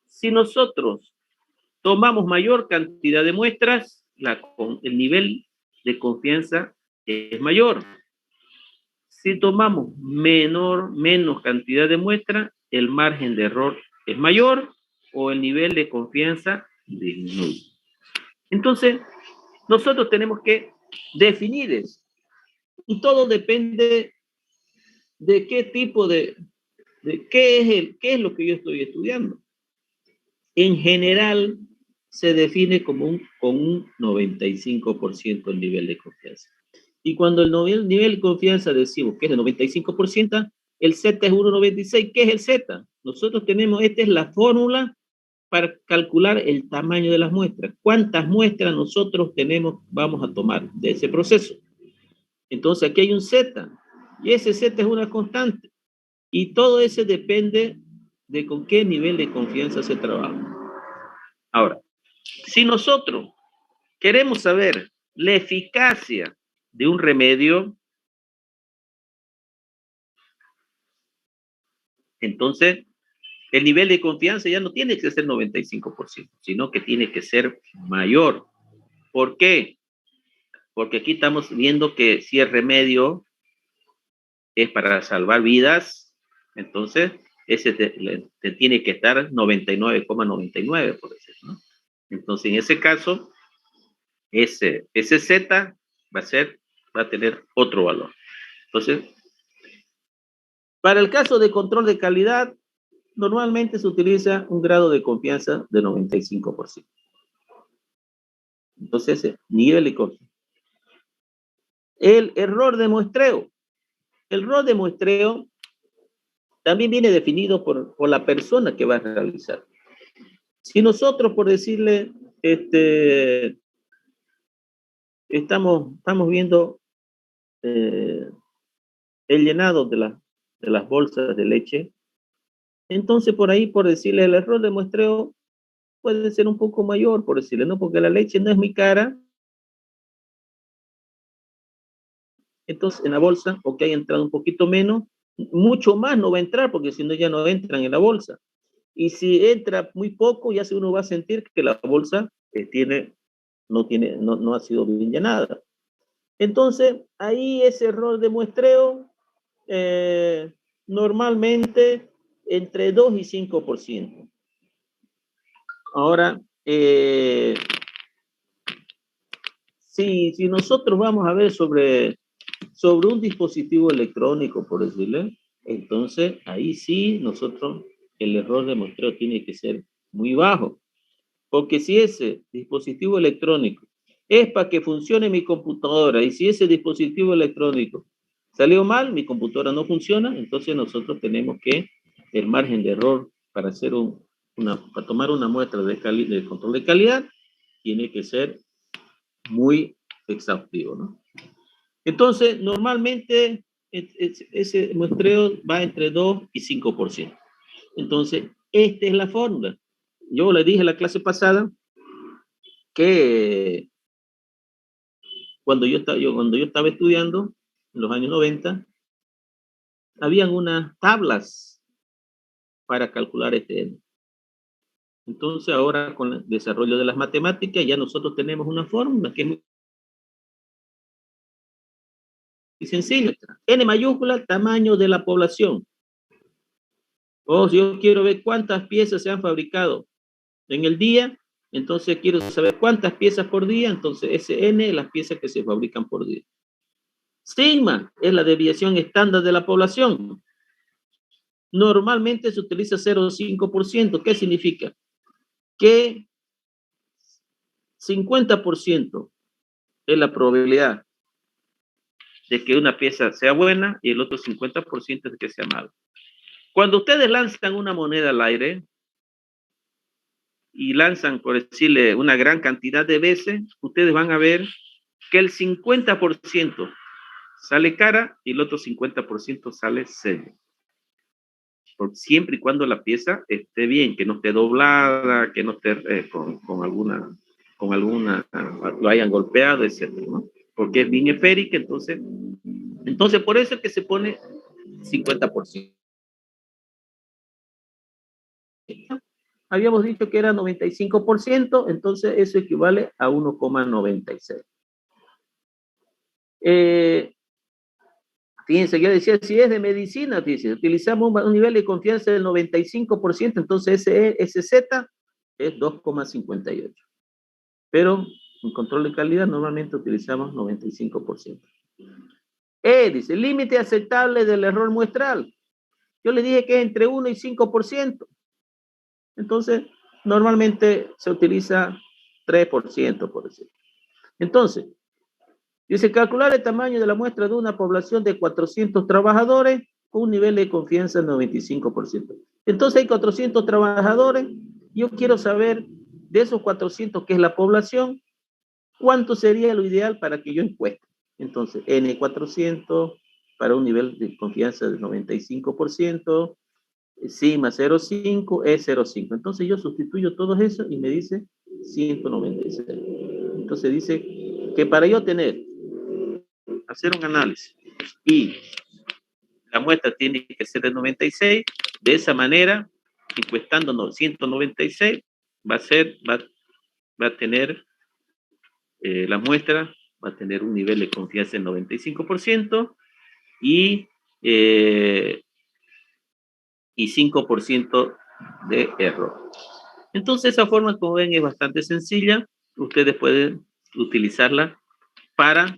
si nosotros tomamos mayor cantidad de muestras, el nivel de confianza es mayor. Si tomamos menos cantidad de muestras, el margen de error es mayor o el nivel de confianza disminuye. Entonces, nosotros tenemos que definir eso. Y todo depende de qué tipo de qué es lo que yo estoy estudiando. En general, se define como con un 95% el nivel de confianza. Y cuando el nivel de confianza decimos que es de 95%, el Z es 1,96. ¿Qué es el Z? Nosotros tenemos, esta es la fórmula para calcular el tamaño de las muestras. ¿Cuántas muestras nosotros vamos a tomar de ese proceso? Entonces aquí hay un Z, y ese Z es una constante. Y todo ese depende de con qué nivel de confianza se trabaja. Ahora, si nosotros queremos saber la eficacia de un remedio, entonces el nivel de confianza ya no tiene que ser 95%, sino que tiene que ser mayor. ¿Por qué? Porque aquí estamos viendo que si el remedio es para salvar vidas, entonces ese te tiene que estar 99,99, por decirlo, ¿no? Entonces, en ese caso, ese Z va a tener otro valor. Entonces, para el caso de control de calidad, normalmente se utiliza un grado de confianza de 95%. Entonces, nivel de confianza. El error de muestreo. El error de muestreo también viene definido por la persona que va a realizar. Si nosotros, por decirle, estamos viendo el llenado de las bolsas de leche, entonces por ahí, por decirle, el error de muestreo puede ser un poco mayor, por decirle, ¿no? Porque la leche no es muy cara. Entonces, en la bolsa, ok, ha entrado un poquito menos, mucho más no va a entrar, porque si no ya no entran en la bolsa. Y si entra muy poco, ya uno va a sentir que la bolsa no ha sido bien llenada. Entonces, ahí ese error de muestreo, normalmente entre 2 y 5%. Ahora, si nosotros vamos a ver sobre un dispositivo electrónico, por decirle, entonces ahí sí nosotros el error de muestreo tiene que ser muy bajo. Porque si ese dispositivo electrónico es para que funcione mi computadora, y si ese dispositivo electrónico salió mal, mi computadora no funciona, entonces nosotros tenemos que el margen de error para hacer para tomar una muestra de control de calidad tiene que ser muy exhaustivo, ¿no? Entonces, normalmente ese muestreo va entre 2 y 5%. Entonces, esta es la fórmula. Yo le dije en la clase pasada que cuando yo estaba estudiando, en los años 90, habían unas tablas para calcular este N. Entonces, ahora con el desarrollo de las matemáticas, ya nosotros tenemos una fórmula que es muy sencilla. N mayúscula, tamaño de la población. O si yo quiero ver cuántas piezas se han fabricado en el día, entonces quiero saber cuántas piezas por día, entonces ese N es las piezas que se fabrican por día. Sigma es la desviación estándar de la población. Normalmente se utiliza 0,5%. ¿Qué significa? Que 50% es la probabilidad de que una pieza sea buena y el otro 50% es de que sea mala. Cuando ustedes lanzan una moneda al aire y lanzan, por decirle, una gran cantidad de veces, ustedes van a ver que el 50% sale cara y el otro 50% sale serio. Siempre y cuando la pieza esté bien, que no esté doblada, que no esté con alguna, lo hayan golpeado, etcétera, ¿no? Porque es bien esférica, entonces por eso es que se pone 50%. Habíamos dicho que era 95%, entonces eso equivale a 1,96. Fíjense, yo decía, si es de medicina, fíjense, utilizamos un nivel de confianza del 95%, entonces ese Z es 2,58. Pero en control de calidad normalmente utilizamos 95%. Dice, límite aceptable del error muestral. Yo le dije que es entre 1 y 5%. Entonces, normalmente se utiliza 3%, por decirlo. Entonces, dice, calcular el tamaño de la muestra de una población de 400 trabajadores con un nivel de confianza del 95%. Entonces, hay 400 trabajadores. Yo quiero saber de esos 400, que es la población, ¿cuánto sería lo ideal para que yo encueste? Entonces, N400 para un nivel de confianza del 95%, sigma 0,5 es 0,5. Entonces, yo sustituyo todo eso y me dice 196. Entonces, dice que para yo hacer un análisis y la muestra tiene que ser de 96, de esa manera, encuestando 196, va a tener la muestra, va a tener un nivel de confianza del 95% y 5% de error. Entonces, esa forma, como ven, es bastante sencilla. Ustedes pueden utilizarla para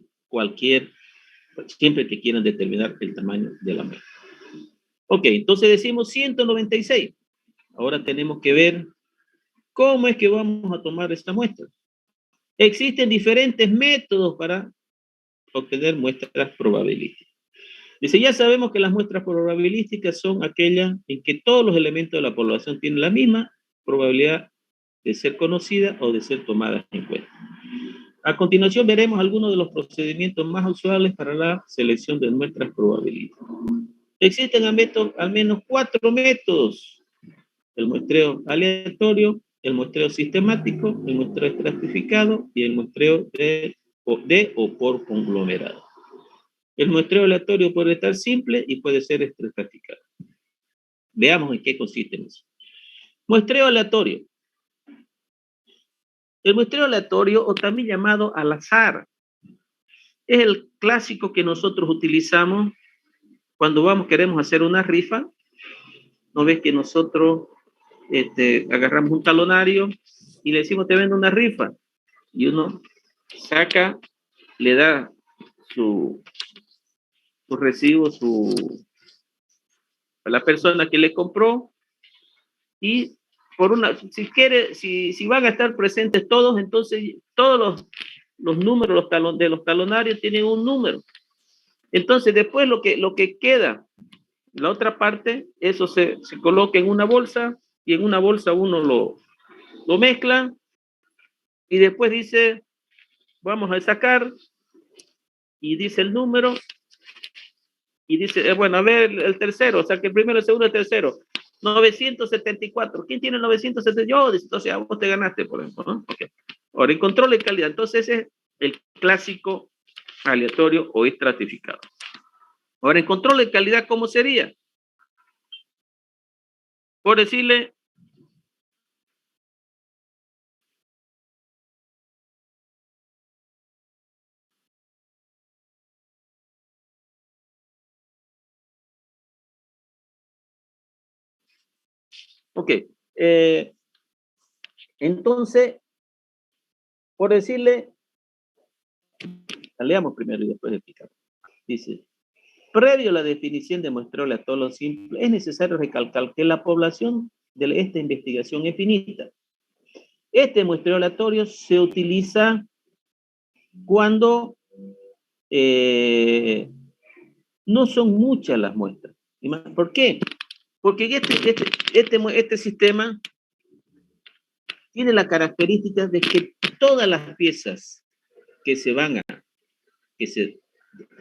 siempre que quieran determinar el tamaño de la muestra. Ok, entonces decimos 196. Ahora tenemos que ver cómo es que vamos a tomar esta muestra. Existen diferentes métodos para obtener muestras probabilísticas. Dice, ya sabemos que las muestras probabilísticas son aquellas en que todos los elementos de la población tienen la misma probabilidad de ser conocida o de ser tomadas en cuenta. A continuación veremos algunos de los procedimientos más usuales para la selección de muestras probabilísticas. Existen al menos 4 métodos: el muestreo aleatorio, el muestreo sistemático, el muestreo estratificado y el muestreo de o por conglomerado. El muestreo aleatorio puede estar simple y puede ser estratificado. Veamos en qué consiste eso. Muestreo aleatorio. El muestreo aleatorio, o también llamado al azar, es el clásico que nosotros utilizamos cuando queremos hacer una rifa. ¿No ves que nosotros agarramos un talonario y le decimos, te vendo una rifa? Y uno saca, le da su recibo a la persona que le compró, y si van a estar presentes todos, entonces todos los números de los talonarios tienen un número. Entonces después lo que queda, la otra parte, eso se coloca en una bolsa, y en una bolsa uno lo mezcla, y después dice, vamos a sacar, y dice el número, y dice, bueno, a ver el tercero, o sea que el primero, el segundo, el tercero, 974. ¿Quién tiene 974? Yo, entonces vos te ganaste, por ejemplo, ¿no? Okay. Ahora, en control de calidad, entonces es el clásico aleatorio o estratificado. Ahora, en control de calidad, ¿cómo sería? Por decirle, ok, entonces, por decirle, leamos primero y después explicar. Dice, previo a la definición de muestreo aleatorio simple, es necesario recalcar que la población de esta investigación es finita. Este muestreo aleatorio se utiliza cuando no son muchas las muestras. ¿Por qué? Porque este sistema tiene la característica de que todas las piezas que se van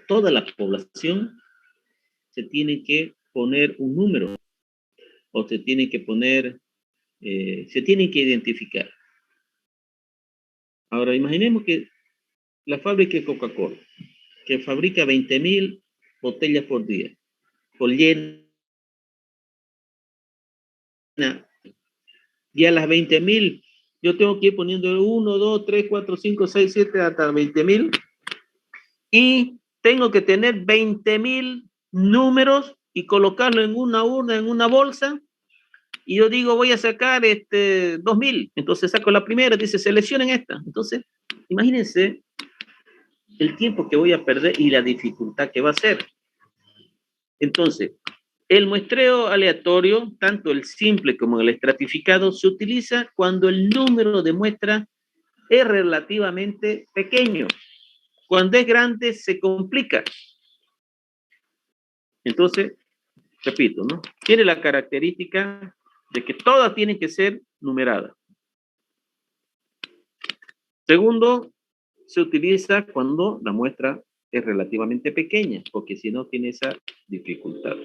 toda la población, se tiene que poner un número, o se tiene que poner, se tienen que identificar. Ahora, imaginemos que la fábrica de Coca-Cola, que fabrica 20,000 botellas por día, por llena, y a las 20,000, yo tengo que ir poniendo 1, 2, 3, 4, 5, 6, 7, hasta 20,000, y tengo que tener 20.000 números y colocarlo en una urna, en una bolsa, y yo digo, voy a sacar 2.000, entonces saco la primera, dice, seleccionen esta. Entonces, imagínense el tiempo que voy a perder y la dificultad que va a ser. Entonces, el muestreo aleatorio, tanto el simple como el estratificado, se utiliza cuando el número de muestras es relativamente pequeño. Cuando es grande, se complica. Entonces, repito, ¿no? Tiene la característica de que todas tienen que ser numeradas. Segundo, se utiliza cuando la muestra es relativamente pequeña, porque si no tiene esa dificultad.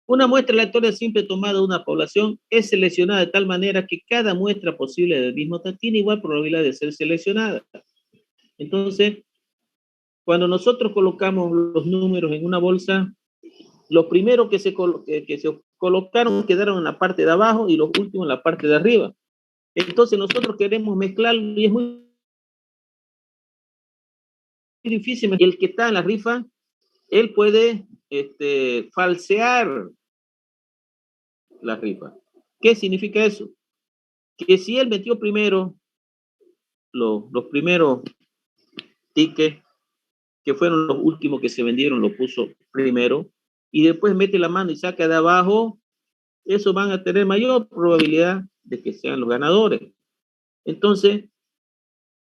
Una muestra aleatoria simple tomada de una población es seleccionada de tal manera que cada muestra posible del mismo tiene igual probabilidad de ser seleccionada. Entonces, cuando nosotros colocamos los números en una bolsa, los primeros que se colocaron quedaron en la parte de abajo y los últimos en la parte de arriba. Entonces nosotros queremos mezclarlo y es muy difícil. El que está en la rifa, él puede falsear la rifa. ¿Qué significa eso? Que si él metió primero los primeros tickets, que fueron los últimos que se vendieron, lo puso primero, y después mete la mano y saca de abajo, esos van a tener mayor probabilidad de que sean los ganadores. Entonces,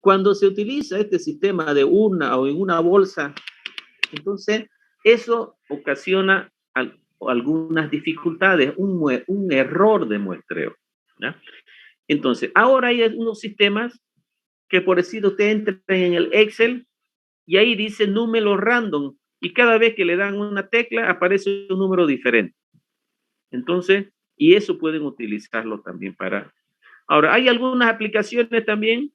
cuando se utiliza este sistema de urna o en una bolsa, entonces eso ocasiona algunas dificultades, un error de muestreo, ¿ya? Entonces, ahora hay unos sistemas que, por decir, usted entra en el Excel y ahí dice número random y cada vez que le dan una tecla aparece un número diferente. Entonces, y eso pueden utilizarlo también para... Ahora, hay algunas aplicaciones también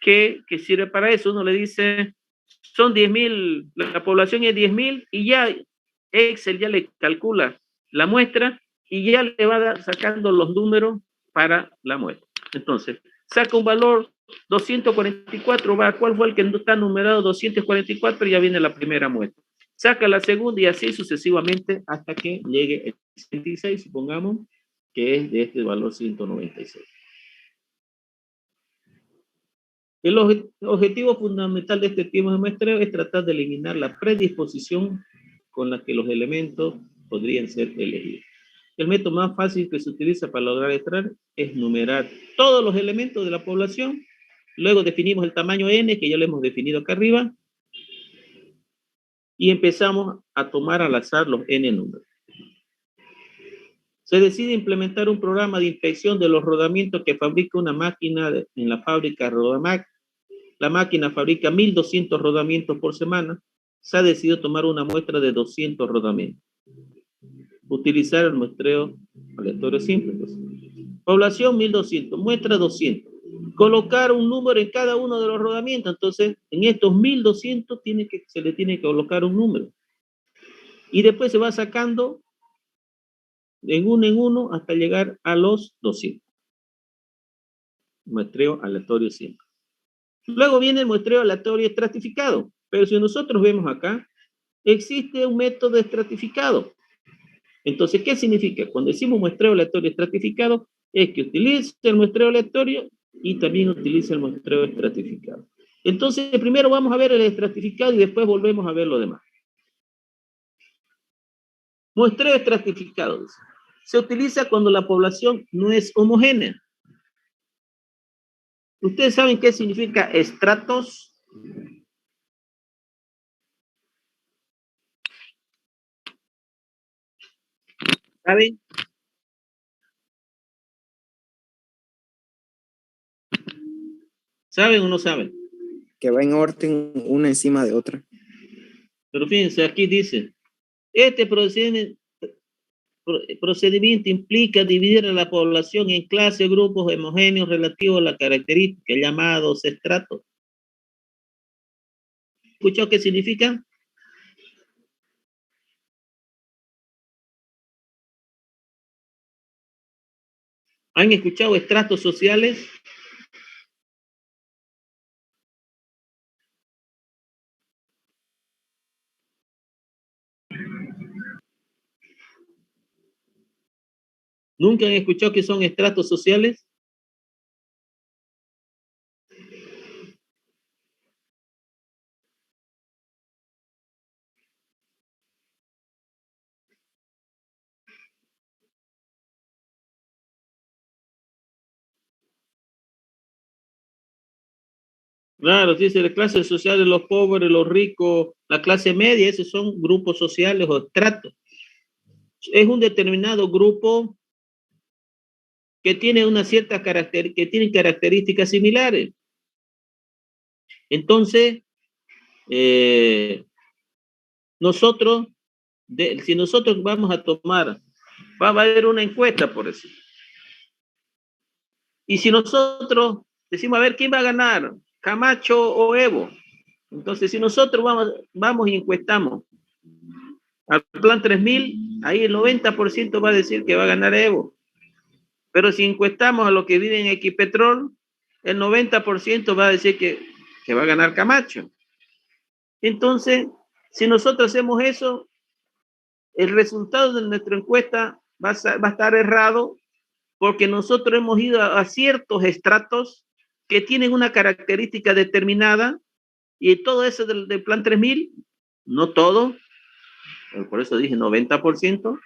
que sirve para eso. Uno le dice, son 10.000, la población es 10.000 y ya Excel ya le calcula la muestra y ya le va sacando los números para la muestra. Entonces, saca un valor 244, va, ¿cuál fue el que está numerado 244? Y ya viene la primera muestra. Saca la segunda y así sucesivamente hasta que llegue el 66, supongamos que es de este valor 196. El objetivo fundamental de este tipo de muestreo es tratar de eliminar la predisposición con la que los elementos podrían ser elegidos. El método más fácil que se utiliza para lograr extraer es numerar todos los elementos de la población, luego definimos el tamaño n, que ya lo hemos definido acá arriba, y empezamos a tomar al azar los n números. Se decide implementar un programa de inspección de los rodamientos que fabrica una máquina en la fábrica Rodamac. La máquina fabrica 1.200 rodamientos por semana. Se ha decidido tomar una muestra de 200 rodamientos. Utilizar el muestreo aleatorio simple. Pues. Población 1.200, muestra 200. Colocar un número en cada uno de los rodamientos. Entonces, en estos 1.200 se le tiene que colocar un número. Y después se va sacando en uno hasta llegar a los 200. Muestreo aleatorio simple. Luego viene el muestreo aleatorio estratificado. Pero si nosotros vemos acá, existe un método estratificado. Entonces, ¿qué significa? Cuando decimos muestreo aleatorio estratificado, es que utiliza el muestreo aleatorio y también utiliza el muestreo estratificado. Entonces, primero vamos a ver el estratificado y después volvemos a ver lo demás. Muestreo estratificado. Se utiliza cuando la población no es homogénea. ¿Ustedes saben qué significa estratos? ¿Saben? ¿Saben o no saben? Que va en orden una encima de otra. Pero fíjense, aquí dice, este procedimiento implica dividir a la población en clases o grupos homogéneos relativos a la característica llamados estratos. ¿Escuchó qué significa? ¿Han escuchado estratos sociales? ¿Nunca han escuchado qué son estratos sociales? Claro, dice la clase social de los pobres, los ricos, la clase media, esos son grupos sociales o estratos. Es un determinado grupo que tiene una cierta que tienen características similares. Entonces, nosotros, si nosotros vamos a tomar, va a haber una encuesta por eso. Y si nosotros decimos, a ver, ¿quién va a ganar? ¿Camacho o Evo? Entonces, si nosotros vamos y encuestamos al plan 3000, ahí el 90% va a decir que va a ganar Evo. Pero si encuestamos a los que viven en Equipetrol, el 90% va a decir que va a ganar Camacho. Entonces, si nosotros hacemos eso, el resultado de nuestra encuesta va a estar errado, porque nosotros hemos ido a ciertos estratos que tienen una característica determinada, y todo eso del plan 3000, no todo, por eso dije 90%,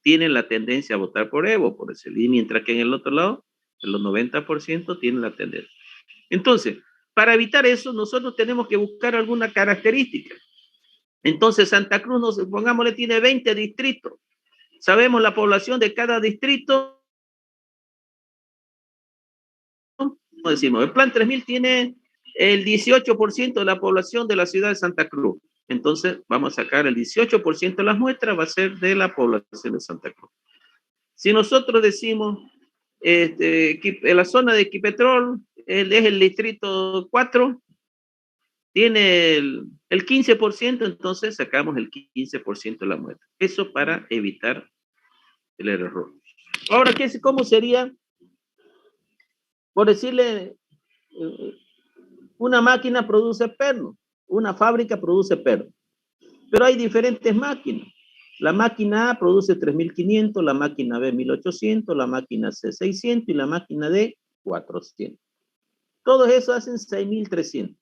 tienen la tendencia a votar por Evo, por ese, y mientras que en el otro lado, los 90% tienen la tendencia. Entonces, para evitar eso, nosotros tenemos que buscar alguna característica. Entonces, Santa Cruz, pongámosle, tiene 20 distritos. Sabemos la población de cada distrito. Decimos, el plan 3000 tiene el 18% de la población de la ciudad de Santa Cruz. Entonces, vamos a sacar el 18% de las muestras, va a ser de la población de Santa Cruz. Si nosotros decimos, en la zona de Equipetrol, es el distrito 4, tiene el 15%, entonces sacamos el 15% de la muestra. Eso para evitar el error. Ahora, ¿cómo sería? Por decirle, una máquina produce perno, una fábrica produce perno, pero hay diferentes máquinas. La máquina A produce 3.500, la máquina B 1.800, la máquina C 600 y la máquina D 400. Todos esos hacen 6.300.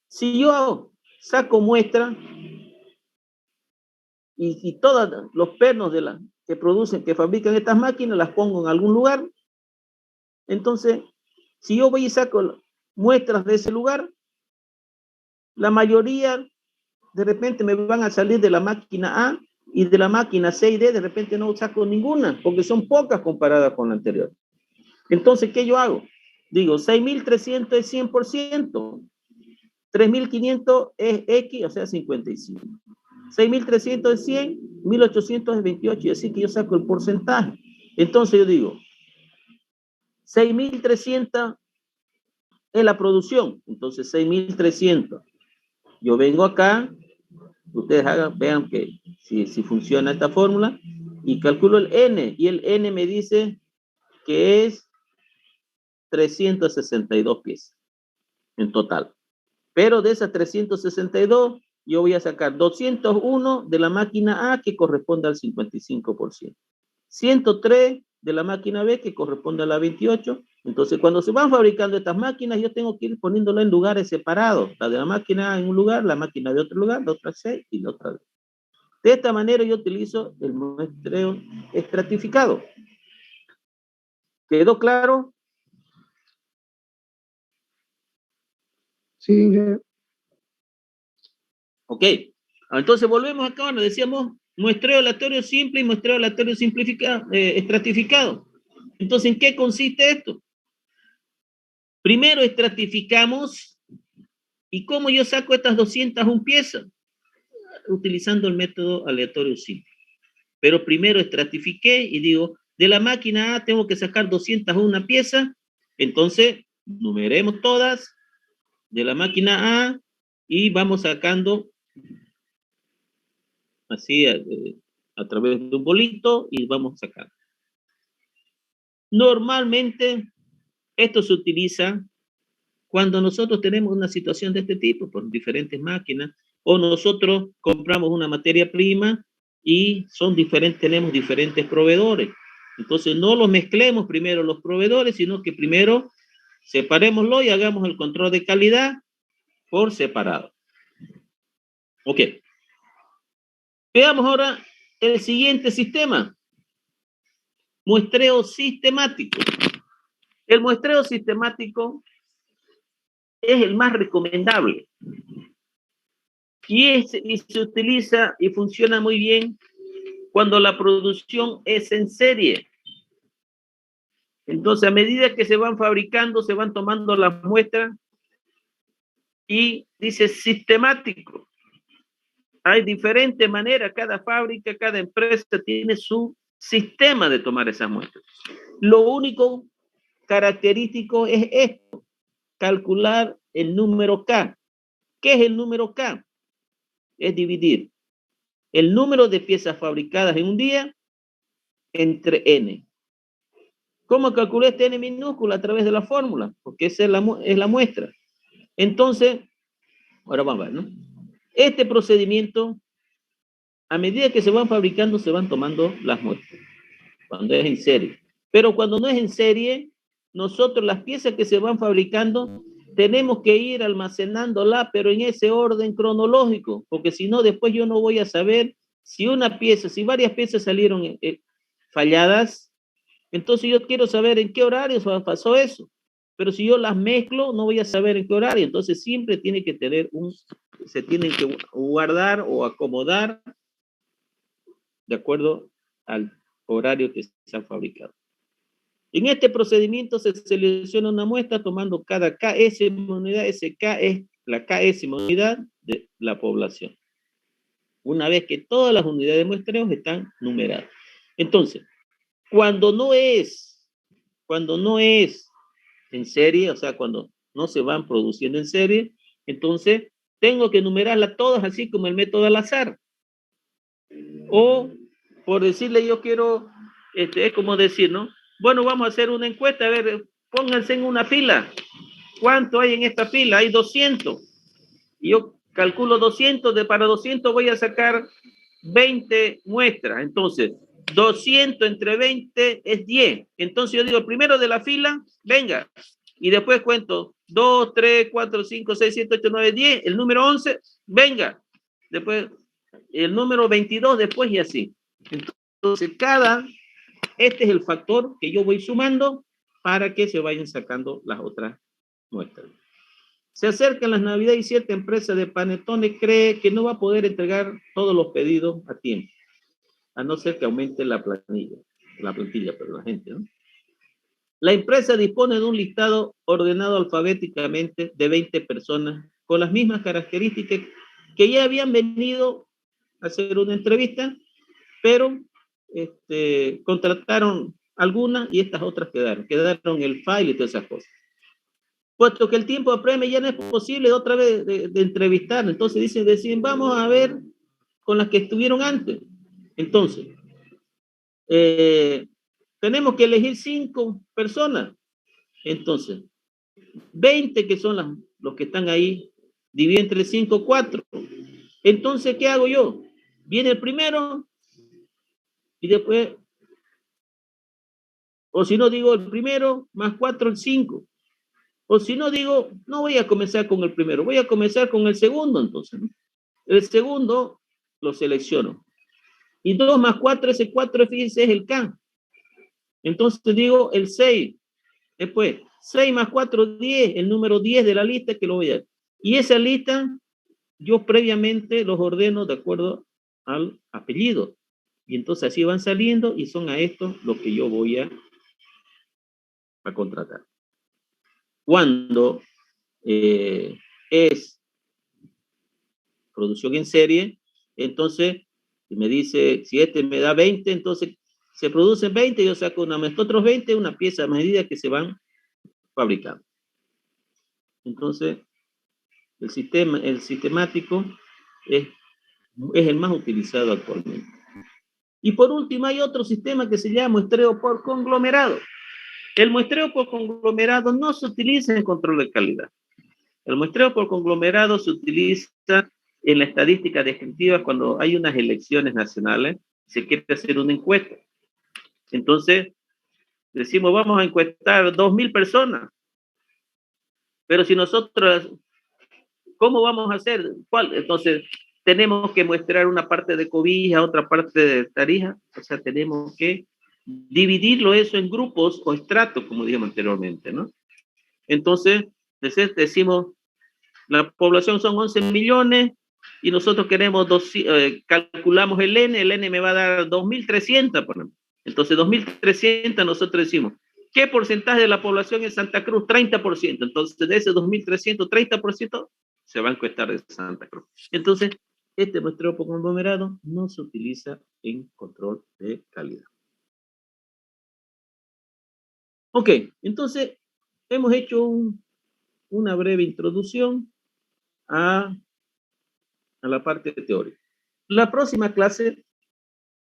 Si yo saco muestra y todos los pernos que fabrican estas máquinas, las pongo en algún lugar, entonces, si yo voy y saco muestras de ese lugar, la mayoría de repente me van a salir de la máquina A, y de la máquina C y D de repente no saco ninguna, porque son pocas comparadas con la anterior. Entonces, ¿qué yo hago? Digo, 6.300 es 100%, 3.500 es X, o sea, 55. 6.300 es 100, 1.800 es 28, y así que yo saco el porcentaje. Entonces yo digo, 6.300 es la producción, entonces 6.300. Yo vengo acá, ustedes vean que si funciona esta fórmula, y calculo el N, y el N me dice que es 362 piezas en total. Pero de esas 362, yo voy a sacar 201 de la máquina A, que corresponde al 55%. 103 de la máquina B, que corresponde a la 28. Entonces, cuando se van fabricando estas máquinas, yo tengo que ir poniéndolas en lugares separados. La de la máquina A en un lugar, la máquina de otro lugar, la otra C y la otra D. De esta manera yo utilizo el muestreo estratificado. ¿Quedó claro? Sí. Ok. Entonces volvemos acá, bueno, decíamos muestreo aleatorio simple y muestreo aleatorio simplificado, estratificado. Entonces, ¿en qué consiste esto? Primero estratificamos, ¿y cómo yo saco estas 201 piezas? Utilizando el método aleatorio simple. Pero primero estratifiqué y digo, de la máquina A tengo que sacar 201 piezas, entonces numeremos todas de la máquina A y vamos sacando así a través de un bolito y vamos sacando. Normalmente esto se utiliza cuando nosotros tenemos una situación de este tipo, por diferentes máquinas, o nosotros compramos una materia prima y son diferentes, tenemos diferentes proveedores. Entonces no los mezclemos primero los proveedores, sino que primero separémoslo y hagamos el control de calidad por separado. Ok. Veamos ahora el siguiente sistema. Muestreo sistemático. El muestreo sistemático es el más recomendable. Y se utiliza y funciona muy bien cuando la producción es en serie. Entonces, a medida que se van fabricando, se van tomando las muestras y dice sistemático. Hay diferentes maneras, cada fábrica, cada empresa tiene su sistema de tomar esas muestras. Lo único característico es esto, calcular el número K. ¿Qué es el número K? Es dividir el número de piezas fabricadas en un día entre N. ¿Cómo calculé este N minúscula? A través de la fórmula, porque esa es la muestra. Entonces, ahora vamos a ver, ¿no? Este procedimiento, a medida que se van fabricando, se van tomando las muestras, cuando es en serie. Pero cuando no es en serie, nosotros las piezas que se van fabricando, tenemos que ir almacenándola, pero en ese orden cronológico, porque si no, después yo no voy a saber si una pieza, si varias piezas salieron falladas, entonces yo quiero saber en qué horario pasó eso. Pero si yo las mezclo, no voy a saber en qué horario. Entonces siempre tiene que tener se tienen que guardar o acomodar de acuerdo al horario que se ha fabricado. En este procedimiento se selecciona una muestra tomando cada KS unidad. Ese K es la KS unidad de la población. Una vez que todas las unidades de muestreo están numeradas. Entonces, cuando no es en serie, o sea, cuando no se van produciendo en serie, entonces tengo que numerarlas todas así como el método al azar. O, por decirle, yo quiero, es como decir, ¿no? Bueno, vamos a hacer una encuesta, a ver, pónganse en una fila. ¿Cuánto hay en esta fila? Hay 200. Y yo calculo 200, para 200 voy a sacar 20 muestras. Entonces, 200 entre 20 es 10. Entonces yo digo, el primero de la fila, venga. Y después cuento 2, 3, 4, 5, 6, 7, 8, 9, 10. El número 11, venga. Después el número 22 después y así. Entonces este es el factor que yo voy sumando para que se vayan sacando las otras muestras. Se acercan las Navidades y cierta empresa de panetones cree que no va a poder entregar todos los pedidos a tiempo, a no ser que aumente la plantilla, pero la gente, ¿no? La empresa dispone de un listado ordenado alfabéticamente de 20 personas con las mismas características que ya habían venido a hacer una entrevista, pero contrataron algunas y estas otras quedaron el file y todas esas cosas. Puesto que el tiempo apremia, ya no es posible otra vez de entrevistar. Entonces deciden, vamos a ver con las que estuvieron antes. Entonces, tenemos que elegir 5 personas. Entonces, 20 que son los que están ahí, dividido entre 5, 4. Entonces, ¿qué hago yo? Viene el primero y después, o si no digo el primero, más 4, el 5. O si no digo, no voy a comenzar con el primero, voy a comenzar con el segundo entonces, ¿no? El segundo lo selecciono. Y 2 más 4, ese 4, fíjense, es el K. Entonces digo el 6. Después, 6 más 4, 10, el número 10 de la lista que lo voy a dar. Y esa lista, yo previamente los ordeno de acuerdo al apellido. Y entonces así van saliendo y son a esto lo que yo voy a contratar. Cuando es producción en serie, entonces me dice, si este me da 20, entonces se producen 20, yo saco otros 20, una pieza a medida que se van fabricando. Entonces, el sistemático es el más utilizado actualmente. Y por último, hay otro sistema que se llama muestreo por conglomerado. El muestreo por conglomerado no se utiliza en control de calidad. El muestreo por conglomerado se utiliza en la estadística descriptiva, cuando hay unas elecciones nacionales, se quiere hacer una encuesta. Entonces, decimos, vamos a encuestar 2.000 personas. Pero si nosotros, ¿cómo vamos a hacer? ¿Cuál? Entonces, tenemos que mostrar una parte de Cobija, otra parte de Tarija. O sea, tenemos que dividirlo eso en grupos o estratos, como dijimos anteriormente, ¿no? Entonces, decimos, la población son 11 millones y nosotros queremos, calculamos el N me va a dar 2.300, por ejemplo. Entonces, 2.300 nosotros decimos, ¿qué porcentaje de la población en Santa Cruz? 30%. Entonces, de ese 2.300, 30% se va a encuestar de Santa Cruz. Entonces, este muestreo por conglomerado no se utiliza en control de calidad. Ok, entonces, hemos hecho una breve introducción a la parte teórica. La próxima clase,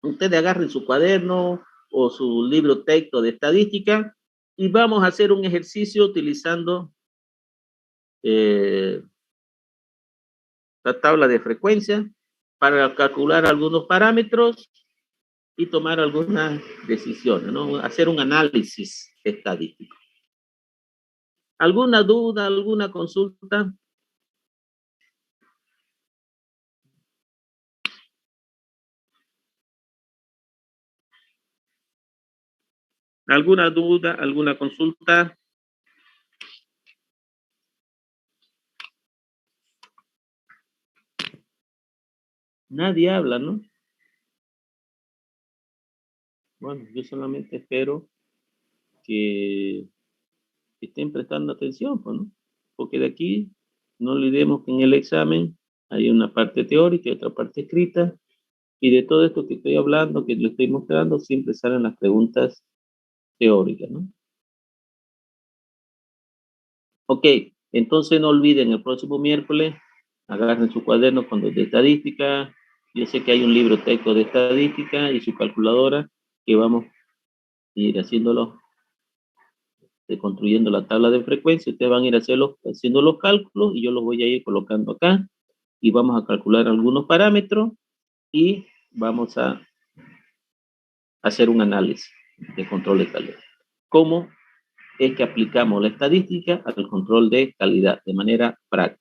ustedes agarren su cuaderno o su libro texto de estadística y vamos a hacer un ejercicio utilizando la tabla de frecuencia para calcular algunos parámetros y tomar algunas decisiones, ¿no? Hacer un análisis estadístico. ¿Alguna duda, alguna consulta? ¿Alguna duda, alguna consulta? Nadie habla, ¿no? Bueno, yo solamente espero que estén prestando atención, pues, ¿no? Porque de aquí no olvidemos que en el examen hay una parte teórica y otra parte escrita, y de todo esto que estoy hablando, que le estoy mostrando, siempre salen las preguntas teóricas, ¿no? Ok, entonces no olviden, el próximo miércoles, agarren su cuaderno con los de estadística. Yo sé que hay un libro texto de estadística y su calculadora, que vamos a ir haciéndolo, construyendo la tabla de frecuencia. Ustedes van a ir haciendo los cálculos y yo los voy a ir colocando acá y vamos a calcular algunos parámetros y vamos a hacer un análisis de control de calidad. ¿Cómo es que aplicamos la estadística al control de calidad de manera práctica?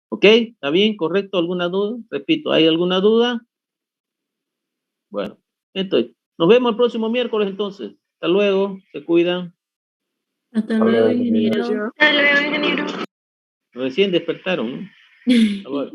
¿Ok? ¿Está bien? ¿Correcto? ¿Alguna duda? Repito, ¿hay alguna duda? Bueno, entonces, nos vemos el próximo miércoles entonces. Hasta luego, se cuidan. Hasta luego, ingeniero. ingeniero. Hasta luego, ingeniero. Recién despertaron, ¿no? Hasta luego.